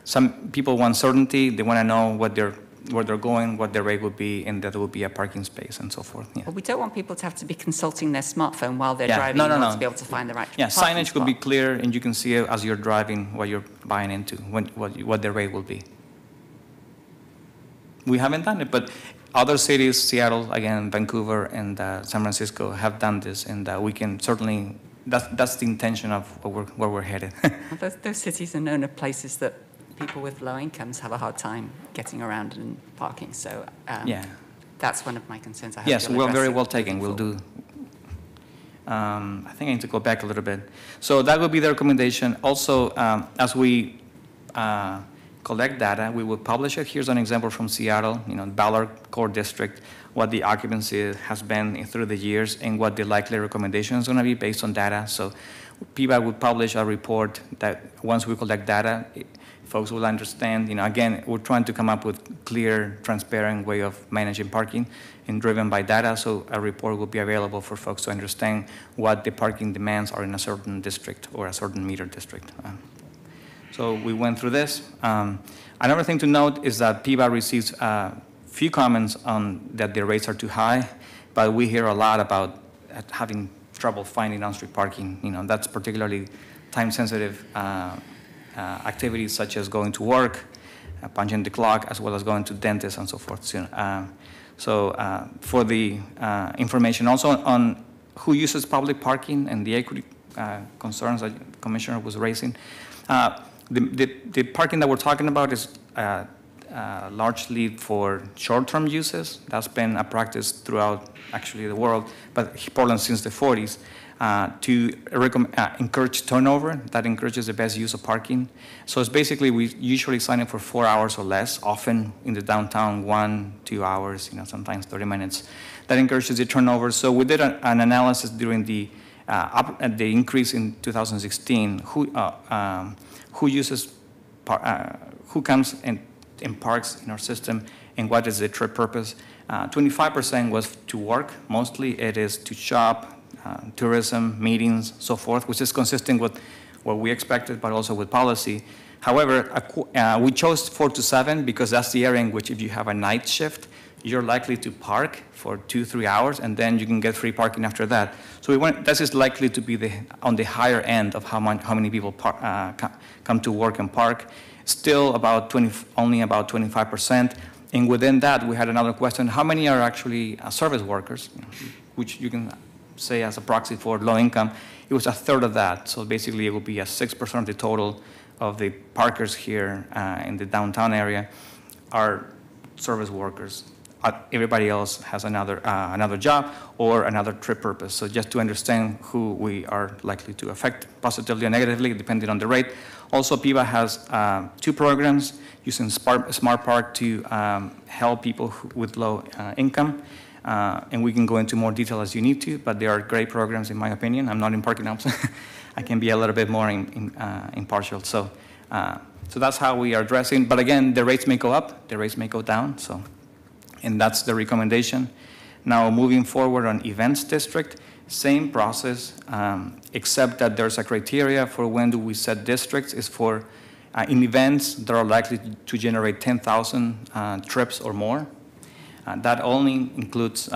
P: Some people want certainty. They want to know where they're going, what their rate would be, and that there will be a parking space and so forth. Yeah.
M: Well, we don't want people to have to be consulting their smartphone while they're driving
P: no.
M: to be able to find the right
P: Yeah,
M: parking
P: signage could
M: spot.
P: be clear, and you can see it as you're driving what you're buying into, what the rate will be. We haven't done it, but other cities, Seattle, again, Vancouver, and San Francisco have done this, and we can certainly, that's the intention of where we're headed.
M: Well, those cities are known as places that people with low incomes have a hard time getting around and parking, so that's one of my concerns. I hope
P: Yes,
M: you'll
P: well,
M: address
P: very
M: it
P: well taken,
M: moving
P: we'll
M: forward.
P: do. I think I need to go back a little bit. So that would be the recommendation. Also, as we collect data, we will publish it. Here's an example from Seattle, Ballard Core District, what the occupancy has been through the years and what the likely recommendation is going to be based on data. So PBAT would publish a report that once we collect data, folks will understand, again, we're trying to come up with clear, transparent way of managing parking and driven by data, so a report will be available for folks to understand what the parking demands are in a certain district or a certain meter district. So we went through this. Another thing to note is that PBAT receives few comments on that the rates are too high, but we hear a lot about having trouble finding on-street parking. That's particularly time-sensitive activities such as going to work, punching the clock, as well as going to dentists and so forth. So for the information also on who uses public parking and the equity concerns that the Commissioner was raising, the parking that we're talking about is largely for short-term uses. That's been a practice throughout actually the world, but Portland since the 40s. To encourage turnover, that encourages the best use of parking. So it's basically, we usually sign up for 4 hours or less, often in the downtown 1-2 hours, sometimes 30 minutes. That encourages the turnover. So we did an analysis during the increase in 2016, who uses, who comes and parks in our system, and what is the trip purpose. 25% was to work. Mostly it is to shop, tourism, meetings, so forth, which is consistent with what we expected, but also with policy. However, we chose 4 to 7 because that's the area in which if you have a night shift, you're likely to park for 2-3 hours, and then you can get free parking after that. So this is likely to be on the higher end of how many people come to work and park. Still only about 25%. And within that, we had another question: how many are actually service workers, which you can say as a proxy for low income? It was a third of that. So basically, it will be 6% of the total of the parkers here in the downtown area are service workers. everybody else has another job or another trip purpose. So just to understand who we are likely to affect positively or negatively, depending on the rate. Also, PIVA has 2 programs using Smart Park to help people with low income. And we can go into more detail as you need to, but they are great programs in my opinion. I'm not in parking ops. I can be a little bit more impartial. So that's how we are addressing. But again, the rates may go up, the rates may go down. And that's the recommendation. Now, moving forward on events district, same process, except that there's a criteria for when do we set districts. Is for in events that are likely to generate 10,000 trips or more. That only includes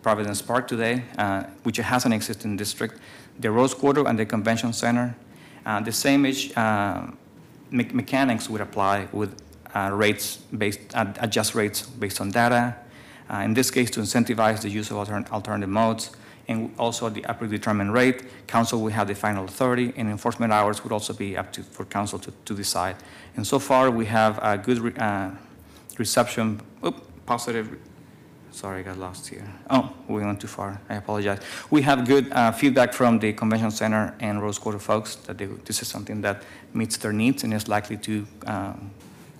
P: Providence Park today, which has an existing district, the Rose Quarter and the Convention Center. The same mechanics would apply with adjust rates based on data. In this case, to incentivize the use of alternative modes, and also the predetermined rate. Council will have the final authority, and enforcement hours would also be up to for council to decide. And so far, we have a good reception. Positive. Sorry, I got lost here. Oh, we went too far. I apologize. We have good feedback from the Convention Center and Rose Quarter folks that this is something that meets their needs and is likely to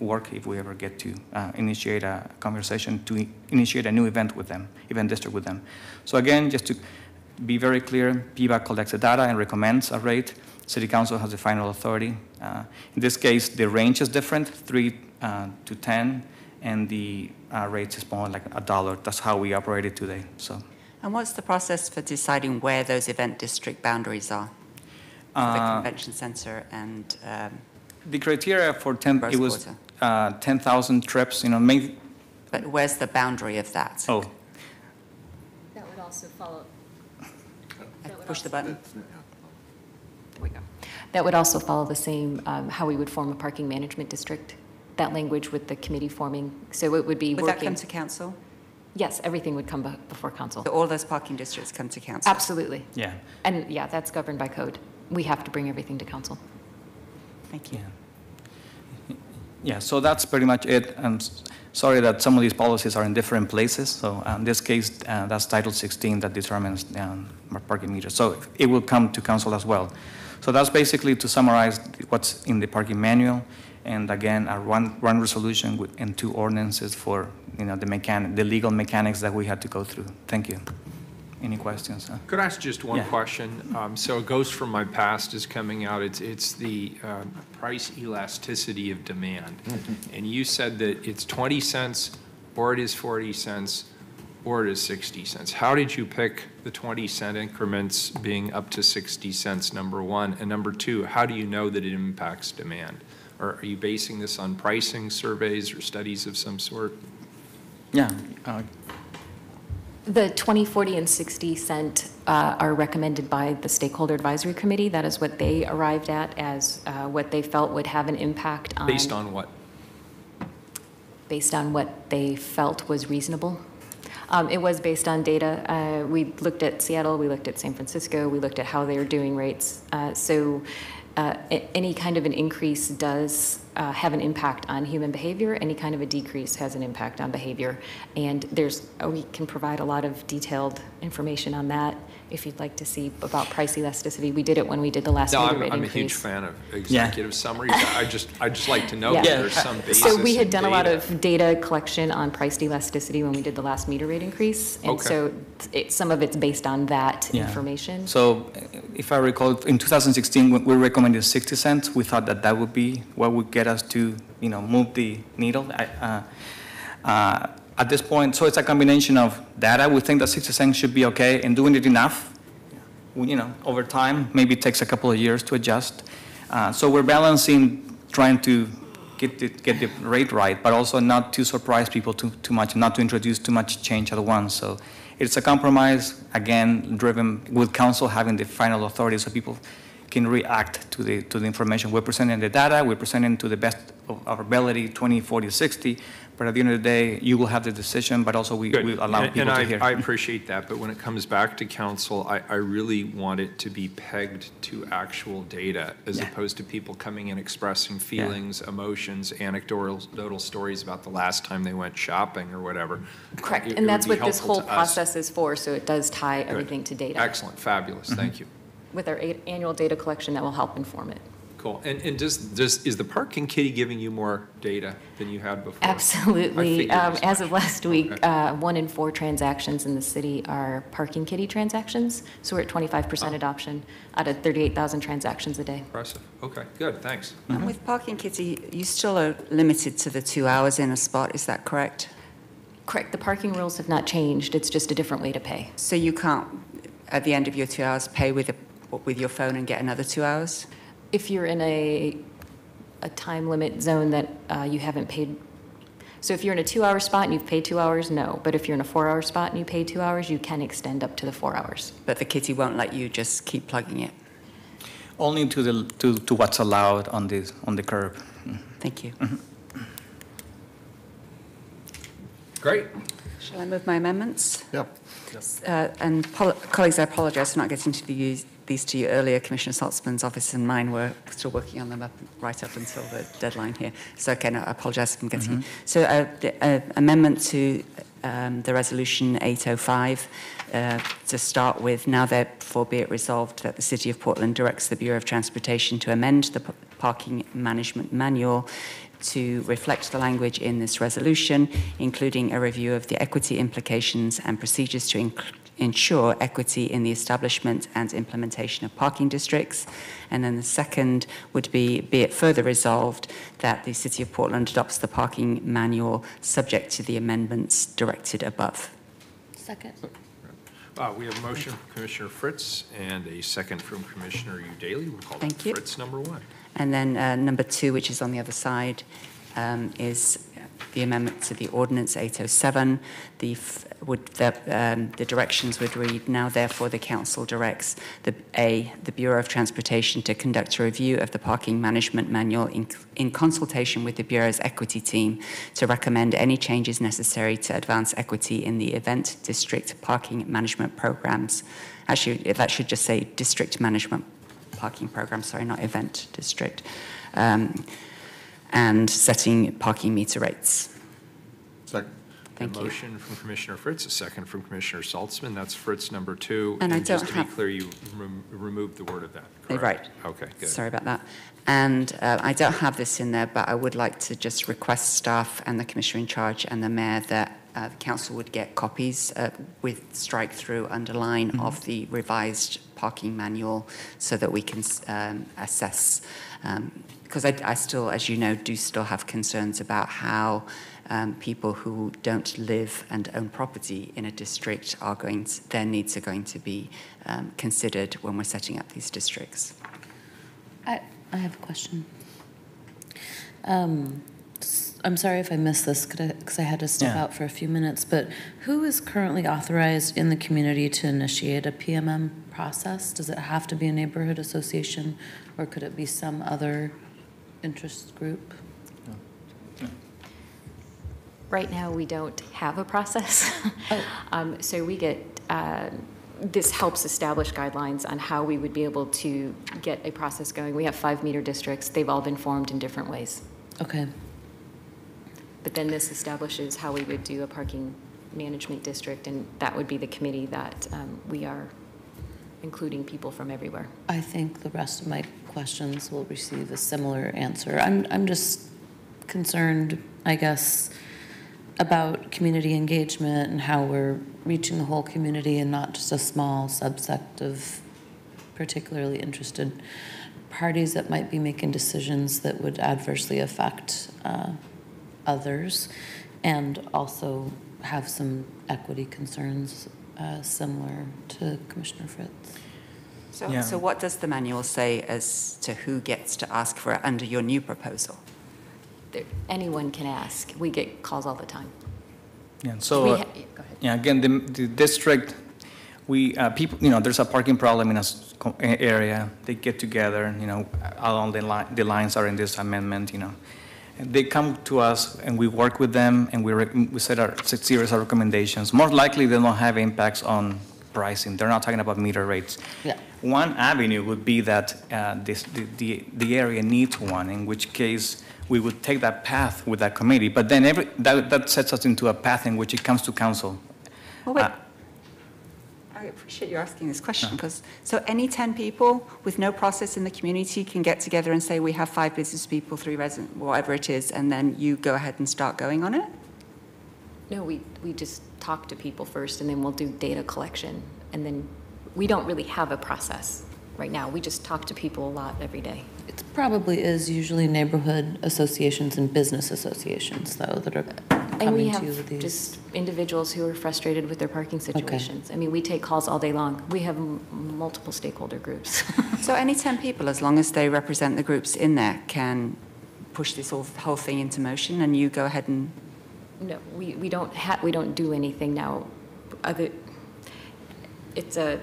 P: work if we ever get to initiate a conversation to initiate a new event with them, event district with them. So again, just to be very clear, PIVA collects the data and recommends a rate. City Council has the final authority. In this case, the range is different, 3 to 10, and the rate is more like $1. That's how we operate it today. So.
M: And what's the process for deciding where those event district boundaries are? For the convention center and
P: the criteria for 10, it was 10,000 trips,
M: But where's the boundary of that?
P: Oh.
C: That would also follow.
M: Push the button.
Q: There we go. That would also follow the same, how we would form a parking management district, that language with the committee forming. So it would be
M: Would
Q: working.
M: that come to council?
Q: Yes, everything would come before council.
M: So all those parking districts come to council?
Q: Absolutely.
P: Yeah.
Q: And yeah, that's governed by code. We have to bring everything to council.
M: Thank you.
P: Yeah, so that's pretty much it. I'm sorry that some of these policies are in different places. So in this case, that's Title 16 that determines parking meters. So it will come to council as well. So that's basically to summarize what's in the parking manual. And again, one resolution and 2 ordinances for the legal mechanics that we had to go through. Thank you. Any questions?
A: Could I ask just one question? So a ghost from my past is coming out. It's the price elasticity of demand. And you said that it's 20 cents, or it is 40 cents, or it is 60 cents. How did you pick the 20-cent increments being up to 60 cents, number one? And number two, how do you know that it impacts demand? Or are you basing this on pricing surveys or studies of some sort?
P: Yeah.
Q: The 20, 40, and 60 cent are recommended by the Stakeholder Advisory Committee. That is what they arrived at as what they felt would have an impact on.
A: Based on what?
Q: Based on what they felt was reasonable. It was based on data. We looked at Seattle, we looked at San Francisco, we looked at how they were doing rates. Any kind of an increase does have an impact on human behavior. Any kind of a decrease has an impact on behavior. And we can provide a lot of detailed information on that if you'd like to see about price elasticity. We did it when we did the last meter rate increase.
A: I'm a huge fan of executive summaries. I just like to know that there's some basis.
Q: So we had done a lot of data collection on price elasticity when we did the last meter rate increase. And so some of it's based on that information.
P: So if I recall, in 2016, when we recommended 60 cents, we thought that would be what would get us to, move the needle. At this point, so it's a combination of data. We think that 60 cents should be okay, and doing it enough, over time, maybe it takes a couple of years to adjust. So we're balancing trying to get the rate right, but also not to surprise people too much, not to introduce too much change at once. So it's a compromise, again, driven with council having the final authority so people can react to the information. We're presenting the data, we're presenting to the best of our ability, 20, 40, 60, But at the end of the day, you will have the decision, but also we allow people to hear.
A: And I appreciate that, but when it comes back to council, I really want it to be pegged to actual data as opposed to people coming in expressing feelings, emotions, anecdotal stories about the last time they went shopping or whatever.
Q: Correct,
A: It
Q: and
A: would
Q: that's
A: be
Q: what this
A: helpful
Q: whole
A: to us.
Q: process is for, so it does tie everything to data.
A: Excellent, fabulous, thank you.
Q: With our annual data collection, that will help inform it.
A: Cool. And is the parking kitty giving you more data than you had before?
Q: Absolutely. As of last week,
A: Okay.
Q: 1 in 4 transactions in the city are parking kitty transactions. So we're at 25% adoption out of 38,000 transactions a day.
A: Impressive. Okay, good, thanks.
M: And with Parking Kitty, you still are limited to the 2 hours in a spot, is that correct?
Q: Correct. The parking rules have not changed. It's just a different way to pay.
M: So you can't, at the end of your 2 hours, pay with your phone and get another 2 hours?
Q: If you're in a time limit zone that you haven't paid, so if you're in a 2-hour spot and you've paid 2 hours, no. But if you're in a 4-hour spot and you pay 2 hours, you can extend up to the 4 hours.
M: But the kitty won't let you just keep plugging it?
P: Only to what's allowed on the curb.
M: Thank you.
A: Great.
M: Shall I move my amendments?
H: Yep.
M: And colleagues, I apologize for not getting to these to you earlier. Commissioner Saltzman's office and mine were still working on them right up until the deadline here. So again, I apologize for getting. So amendment to the resolution 805 to start with. Now therefore be it resolved that the City of Portland directs the Bureau of Transportation to amend the parking management manual to reflect the language in this resolution, including a review of the equity implications and procedures to ensure equity in the establishment and implementation of parking districts. And then the second would be it further resolved that the City of Portland adopts the parking manual subject to the amendments directed above.
F: Second.
A: We have a motion from Commissioner Fritz and a second from Commissioner Daly. We'll call
M: Thank
A: that
M: you.
A: Fritz number 1.
M: And then number 2, which is on the other side, is the amendment to the Ordinance 807. The directions would read, now therefore the Council directs the Bureau of Transportation to conduct a review of the parking management manual in consultation with the Bureau's equity team to recommend any changes necessary to advance equity in the event district parking management programs. Actually, that should just say district management parking program, sorry, not event district, and setting parking meter rates.
H: Second.
M: Thank
A: a
M: you.
A: motion from Commissioner Fritz, a second from Commissioner Saltzman. That's Fritz number 2.
M: And I
A: just
M: don't
A: to be
M: have-
A: clear, you removed the word of that, correct?
M: Right.
A: Okay, good.
M: Sorry about that. And I don't have this in there, but I would like to just request staff and the Commissioner in charge and the Mayor that the Council would get copies with strike-through underline of the revised parking manual so that we can assess, because I still, as you know, do still have concerns about how people who don't live and own property in a district are their needs are going to be considered when we're setting up these districts.
F: I have a question. I'm sorry if I missed this because I had to step out for a few minutes, but who is currently authorized in the community to initiate a PMM process? Does it have to be a neighborhood association or could it be some other interest group?
Q: Right now, we don't have a process. So we get, this helps establish guidelines on how we would be able to get a process going. We have 5 meter districts. They've all been formed in different ways.
F: Okay.
Q: But then this establishes how we would do a parking management district, and that would be the committee that we are including people from everywhere.
F: I think the rest of my questions will receive a similar answer. I'm just concerned, I guess, about community engagement and how we're reaching the whole community and not just a small subset of particularly interested parties that might be making decisions that would adversely affect others, and also have some equity concerns similar to Commissioner Fritz.
M: So what does the manual say as to who gets to ask for it under your new proposal?
Q: Anyone can ask. We get calls all the time.
P: Yeah, so,
Q: Go ahead.
P: again, the district, people, there's a parking problem in a area. They get together, along the lines are in this amendment, And they come to us and we work with them and we set a series of recommendations. More likely they don't have impacts on pricing. They're not talking about meter rates.
F: Yeah.
P: One avenue would be that the area needs one, in which case we would take that path with that committee. But then that sets us into a path in which it comes to council.
M: Well, wait. I appreciate you asking this question because, so any 10 people with no process in the community can get together and say, we have 5 business people, 3 residents, whatever it is, and then you go ahead and start going on it?
Q: No, we just talk to people first, and then we'll do data collection. And then we don't really have a process right now. We just talk to people a lot every day.
F: It probably is usually neighborhood associations and business associations, though, that are
Q: And we
F: coming to
Q: have
F: these.
Q: just individuals who are frustrated with their parking situations. I mean, we take calls all day long. We have multiple stakeholder groups.
M: So any 10 people, as long as they represent the groups in there, can push this whole thing into motion, and you go ahead and...
Q: No, we don't do anything now. It's a,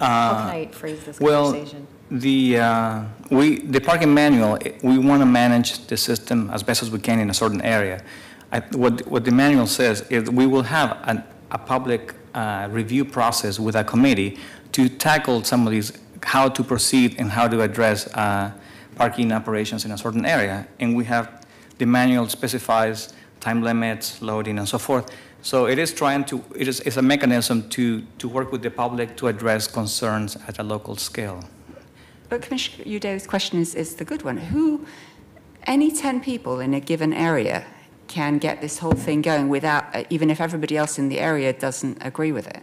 Q: how can I phrase this conversation?
P: The parking manual, we want to manage the system as best as we can in a certain area. What the manual says is we will have a public review process with a committee to tackle some of these, how to proceed and how to address parking operations in a certain area. And we have, the manual specifies time limits, loading, and so forth. So it is it's a mechanism to work with the public to address concerns at a local scale.
M: But Commissioner Uday's question is the good one. Any 10 people in a given area can get this whole thing going without, even if everybody else in the area doesn't agree with it?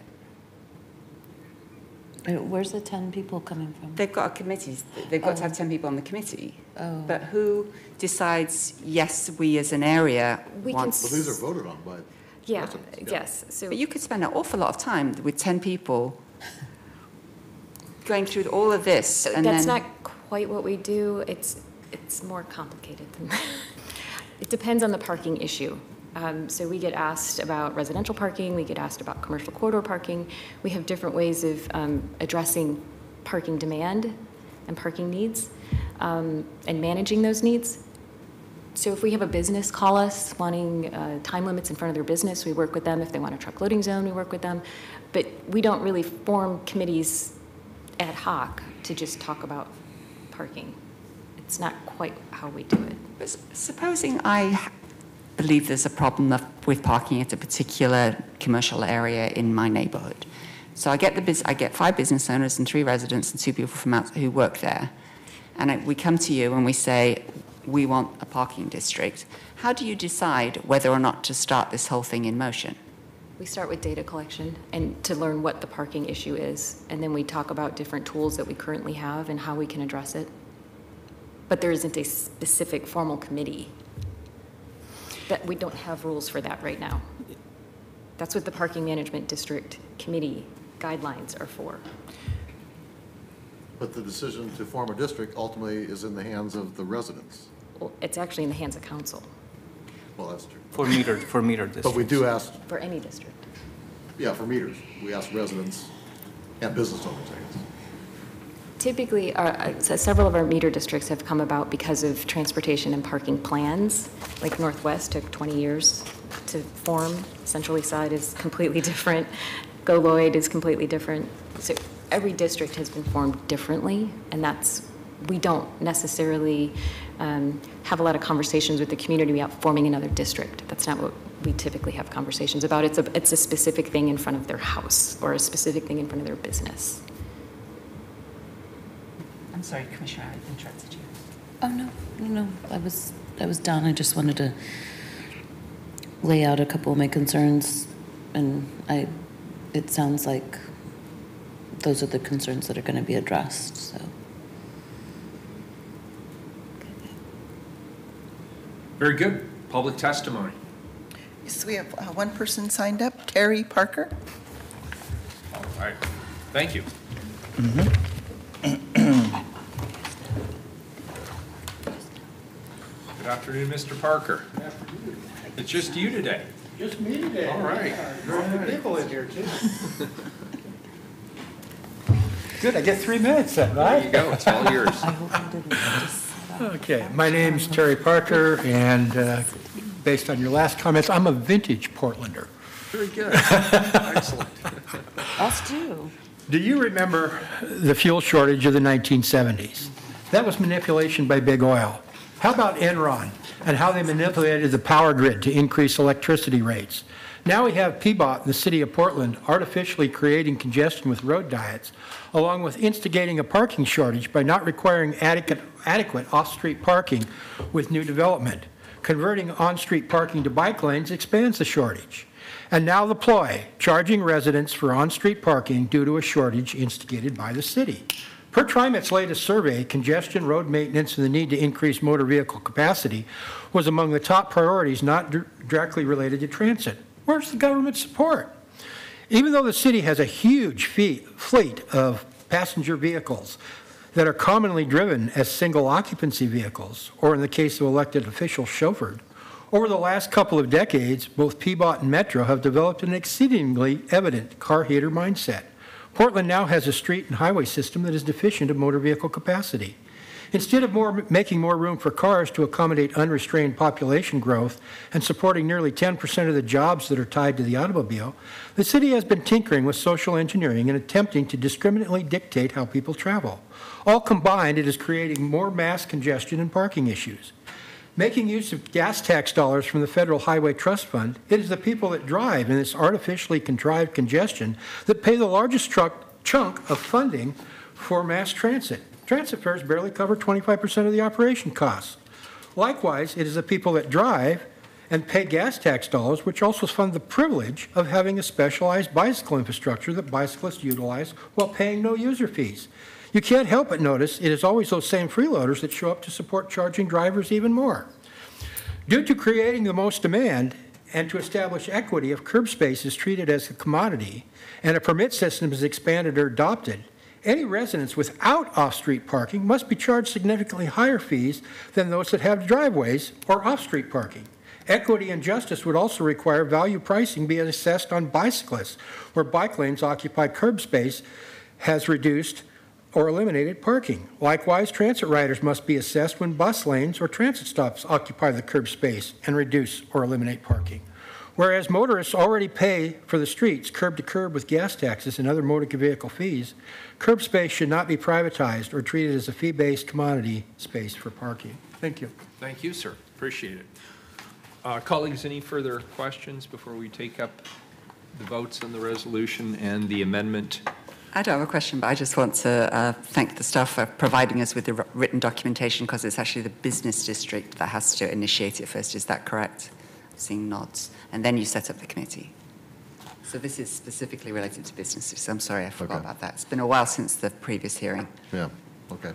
F: Where's the 10 people coming from?
M: They've got a committee. They've got to have 10 people on the committee.
F: Oh.
M: But who decides, yes, we as an area want...
H: Well, these are voted on by...
Q: Yeah, yes. So,
M: but you could spend an awful lot of time with 10 people going through all of this. And
Q: that's
M: then...
Q: not quite what we do. It's more complicated than that. It depends on the parking issue. So we get asked about residential parking, we get asked about commercial corridor parking. We have different ways of addressing parking demand and parking needs and managing those needs. So if we have a business call us wanting time limits in front of their business, we work with them. If they want a truck loading zone, we work with them. But we don't really form committees ad hoc to just talk about parking. It's not quite how we do it.
M: But supposing I believe there's a problem with parking at a particular commercial area in my neighborhood. So I get 5 business owners and 3 residents and 2 people from out who work there. And we come to you and we say, we want a parking district. How do you decide whether or not to start this whole thing in motion?
Q: We start with data collection and to learn what the parking issue is. And then we talk about different tools that we currently have and how we can address it. But there isn't a specific formal committee. That we don't have rules for that right now. That's what the Parking Management District Committee guidelines are for.
H: But the decision to form a district ultimately is in the hands of the residents.
Q: Well, it's actually in the hands of council.
H: Well, that's true.
P: For meter districts.
H: But we do ask,
Q: For any district.
H: yeah, for meters, we ask residents and business owners, I guess.
Q: Typically, several of our meter districts have come about because of transportation and parking plans. Like Northwest took 20 years to form. Central East Side is completely different. Go Lloyd is completely different. So every district has been formed differently, and we don't necessarily have a lot of conversations with the community about forming another district. That's not what we typically have conversations about. It's a specific thing in front of their house or a specific thing in front of their business.
M: I'm sorry, Commissioner, I interrupted you.
F: Oh, no. I was done. I just wanted to lay out a couple of my concerns, and it sounds like those are the concerns that are going to be addressed, so.
A: Very good. Public testimony.
B: Yes, we have one person signed up, Terry Parker.
A: All right. Thank you. Good afternoon, Mr. Parker.
R: Good afternoon.
A: It's just you today.
R: Just me today.
A: All right.
R: There's people in here too. Good, I get 3 minutes then, right?
A: There you go, it's all yours.
F: I hope I didn't just set
R: Okay, my name's Terry Parker, and based on your last comments, I'm a vintage Portlander.
A: Very good. Excellent.
F: Us too.
R: Do you remember the fuel shortage of the 1970s? That was manipulation by big oil. How about Enron and how they manipulated the power grid to increase electricity rates? Now we have PBOT in the city of Portland artificially creating congestion with road diets, along with instigating a parking shortage by not requiring adequate off-street parking with new development. Converting on-street parking to bike lanes expands the shortage. And now the ploy, charging residents for on-street parking due to a shortage instigated by the city. Per TriMet's latest survey, congestion, road maintenance, and the need to increase motor vehicle capacity was among the top priorities not directly related to transit. Where's the government support? Even though the city has a huge fleet of passenger vehicles that are commonly driven as single occupancy vehicles, or in the case of elected officials, chauffeured, over the last couple of decades, both PBOT and Metro have developed an exceedingly evident car hater mindset. Portland now has a street and highway system that is deficient of motor vehicle capacity. Instead of making more room for cars to accommodate unrestrained population growth and supporting nearly 10% of the jobs that are tied to the automobile, the city has been tinkering with social engineering and attempting to discriminately dictate how people travel. All combined, it is creating more mass congestion and parking issues. Making use of gas tax dollars from the Federal Highway Trust Fund, it is the people that drive in this artificially contrived congestion that pay the largest chunk of funding for mass transit. Transit fares barely cover 25% of the operation costs. Likewise, it is the people that drive and pay gas tax dollars, which also fund the privilege of having a specialized bicycle infrastructure that bicyclists utilize while paying no user fees. You can't help but notice it is always those same freeloaders that show up to support charging drivers even more. Due to creating the most demand and to establish equity if curb space is treated as a commodity and a permit system is expanded or adopted, any residents without off-street parking must be charged significantly higher fees than those that have driveways or off-street parking. Equity and justice would also require value pricing be assessed on bicyclists, where bike lanes occupy curb space has reduced or eliminated parking. Likewise, transit riders must be assessed when bus lanes or transit stops occupy the curb space and reduce or eliminate parking. Whereas motorists already pay for the streets curb to curb with gas taxes and other motor vehicle fees, curb space should not be privatized or treated as a fee-based commodity space for parking. Thank you.
A: Thank you, sir. Appreciate it. Colleagues, any further questions before we take up the votes on the resolution and the amendment?
M: I don't have a question, but I just want to thank the staff for providing us with the written documentation, because it's actually the business district that has to initiate it first. Is that correct? Seeing nods. And then you set up the committee. So this is specifically related to businesses. I'm sorry, I forgot about that. It's been a while since the previous hearing.
H: Yeah, okay.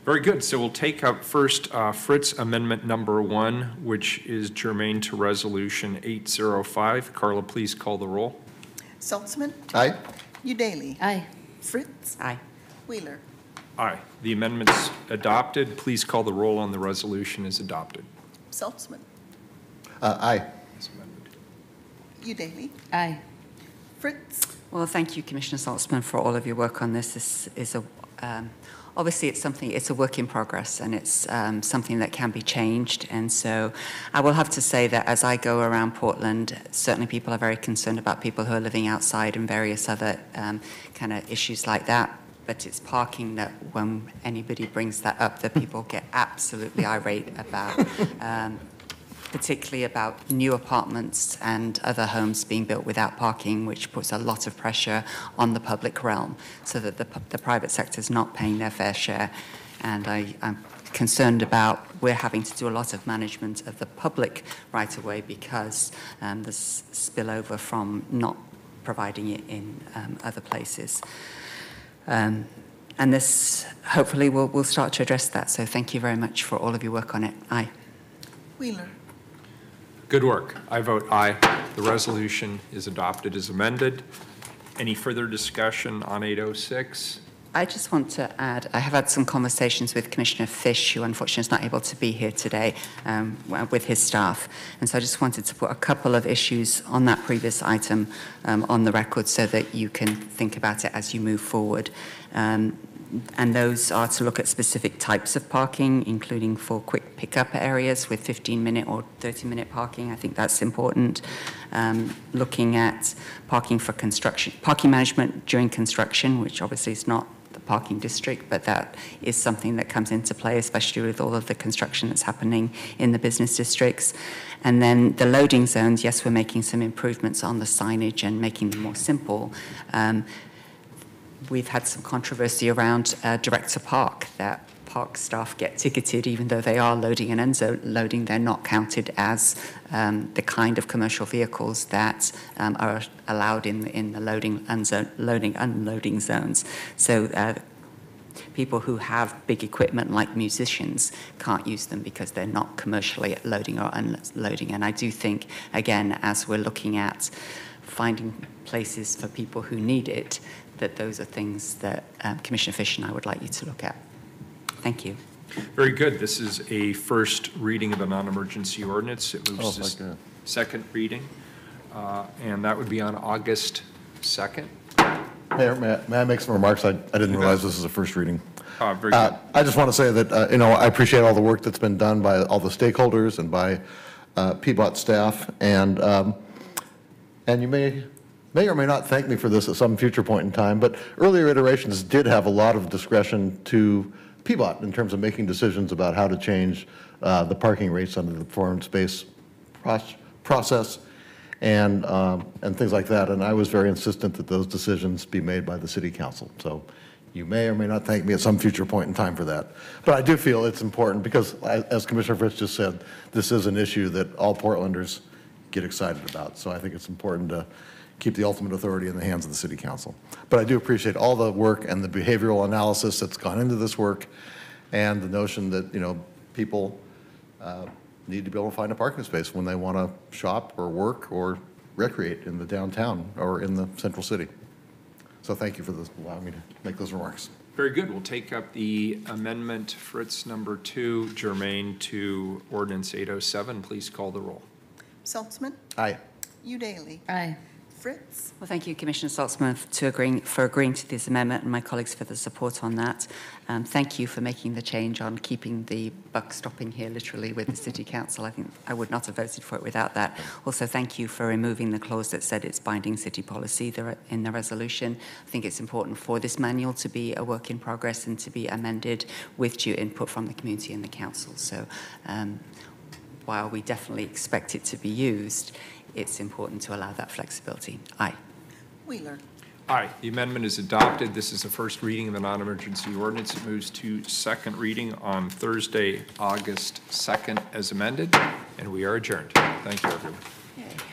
A: Very good. So we'll take up first Fritz Amendment Number 1, which is germane to Resolution 805. Carla, please call the roll.
B: Saltzman?
H: Aye.
B: Udaly?
F: Aye.
B: Fritz?
M: Aye.
B: Wheeler?
A: Aye. The amendment's adopted. Please call the roll on the resolution as adopted.
B: Saltzman?
H: Aye.
A: As amended.
B: Udaly?
F: Aye.
B: Fritz?
M: Well, thank you, Commissioner Saltzman, for all of your work on this. This is obviously it's a work in progress, and it's something that can be changed. And so I will have to say that as I go around Portland, certainly people are very concerned about people who are living outside and various other kind of issues like that. But it's parking that when anybody brings that up, that people get absolutely irate about. Particularly about new apartments and other homes being built without parking, which puts a lot of pressure on the public realm, so that the private sector is not paying their fair share. And I'm concerned about we're having to do a lot of management of the public right away because there's spillover from not providing it in other places. And this hopefully will start to address that. So thank you very much for all of your work on it. Aye.
B: Wheeler?
A: Good work. I vote aye. The resolution is adopted as amended. Any further discussion on 806?
M: I just want to add, I have had some conversations with Commissioner Fish, who unfortunately is not able to be here today, with his staff. And so I just wanted to put a couple of issues on that previous item on the record so that you can think about it as you move forward. And those are to look at specific types of parking, including for quick pickup areas with 15-minute or 30-minute parking. I think that's important. Looking at parking for construction, parking management during construction, which obviously is not the parking district, but that is something that comes into play, especially with all of the construction that's happening in the business districts. And then the loading zones, yes, we're making some improvements on the signage and making them more simple. We've had some controversy around direct to park, that park staff get ticketed even though they are loading and unloading. They're not counted as the kind of commercial vehicles that are allowed in the loading, unloading zones. So people who have big equipment like musicians can't use them because they're not commercially loading or unloading. And I do think, again, as we're looking at finding places for people who need it, that those are things that Commissioner Fish and I would like you to look at. Thank you.
A: Very good. This is a first reading of a non-emergency ordinance. It moves to second reading, and that would be on August 2nd.
H: Mayor, may I make some remarks? I didn't realize this is a first reading.
A: Very good.
H: I just want to say that, I appreciate all the work that's been done by all the stakeholders and by PBOT staff, and you may or may not thank me for this at some future point in time, but earlier iterations did have a lot of discretion to PBOT in terms of making decisions about how to change the parking rates under the performance space process and things like that. And I was very insistent that those decisions be made by the City Council. So you may or may not thank me at some future point in time for that. But I do feel it's important because, as Commissioner Fritz just said, this is an issue that all Portlanders get excited about. So I think it's important to keep the ultimate authority in the hands of the City Council. But I do appreciate all the work and the behavioral analysis that's gone into this work and the notion that, people need to be able to find a parking space when they want to shop or work or recreate in the downtown or in the central city. So thank you for allowing me to make those remarks.
A: Very good. We'll take up the amendment, Fritz, number 2, germane to Ordinance 807. Please call the roll.
B: Saltzman?
H: Aye.
B: Udaly?
F: Aye.
B: Fritz?
M: Well, thank you, Commissioner Saltzman, for agreeing to this amendment, and my colleagues for the support on that. Thank you for making the change on keeping the buck stopping here, literally, with the City Council. I think I would not have voted for it without that. Also, thank you for removing the clause that said it's binding city policy in the resolution. I think it's important for this manual to be a work in progress and to be amended with due input from the community and the council. So while we definitely expect it to be used, it's important to allow that flexibility. Aye.
B: Wheeler?
A: Aye. The amendment is adopted. This is the first reading of the non-emergency ordinance. It moves to second reading on Thursday, August 2nd as amended, and we are adjourned. Thank you, everyone.
B: Okay.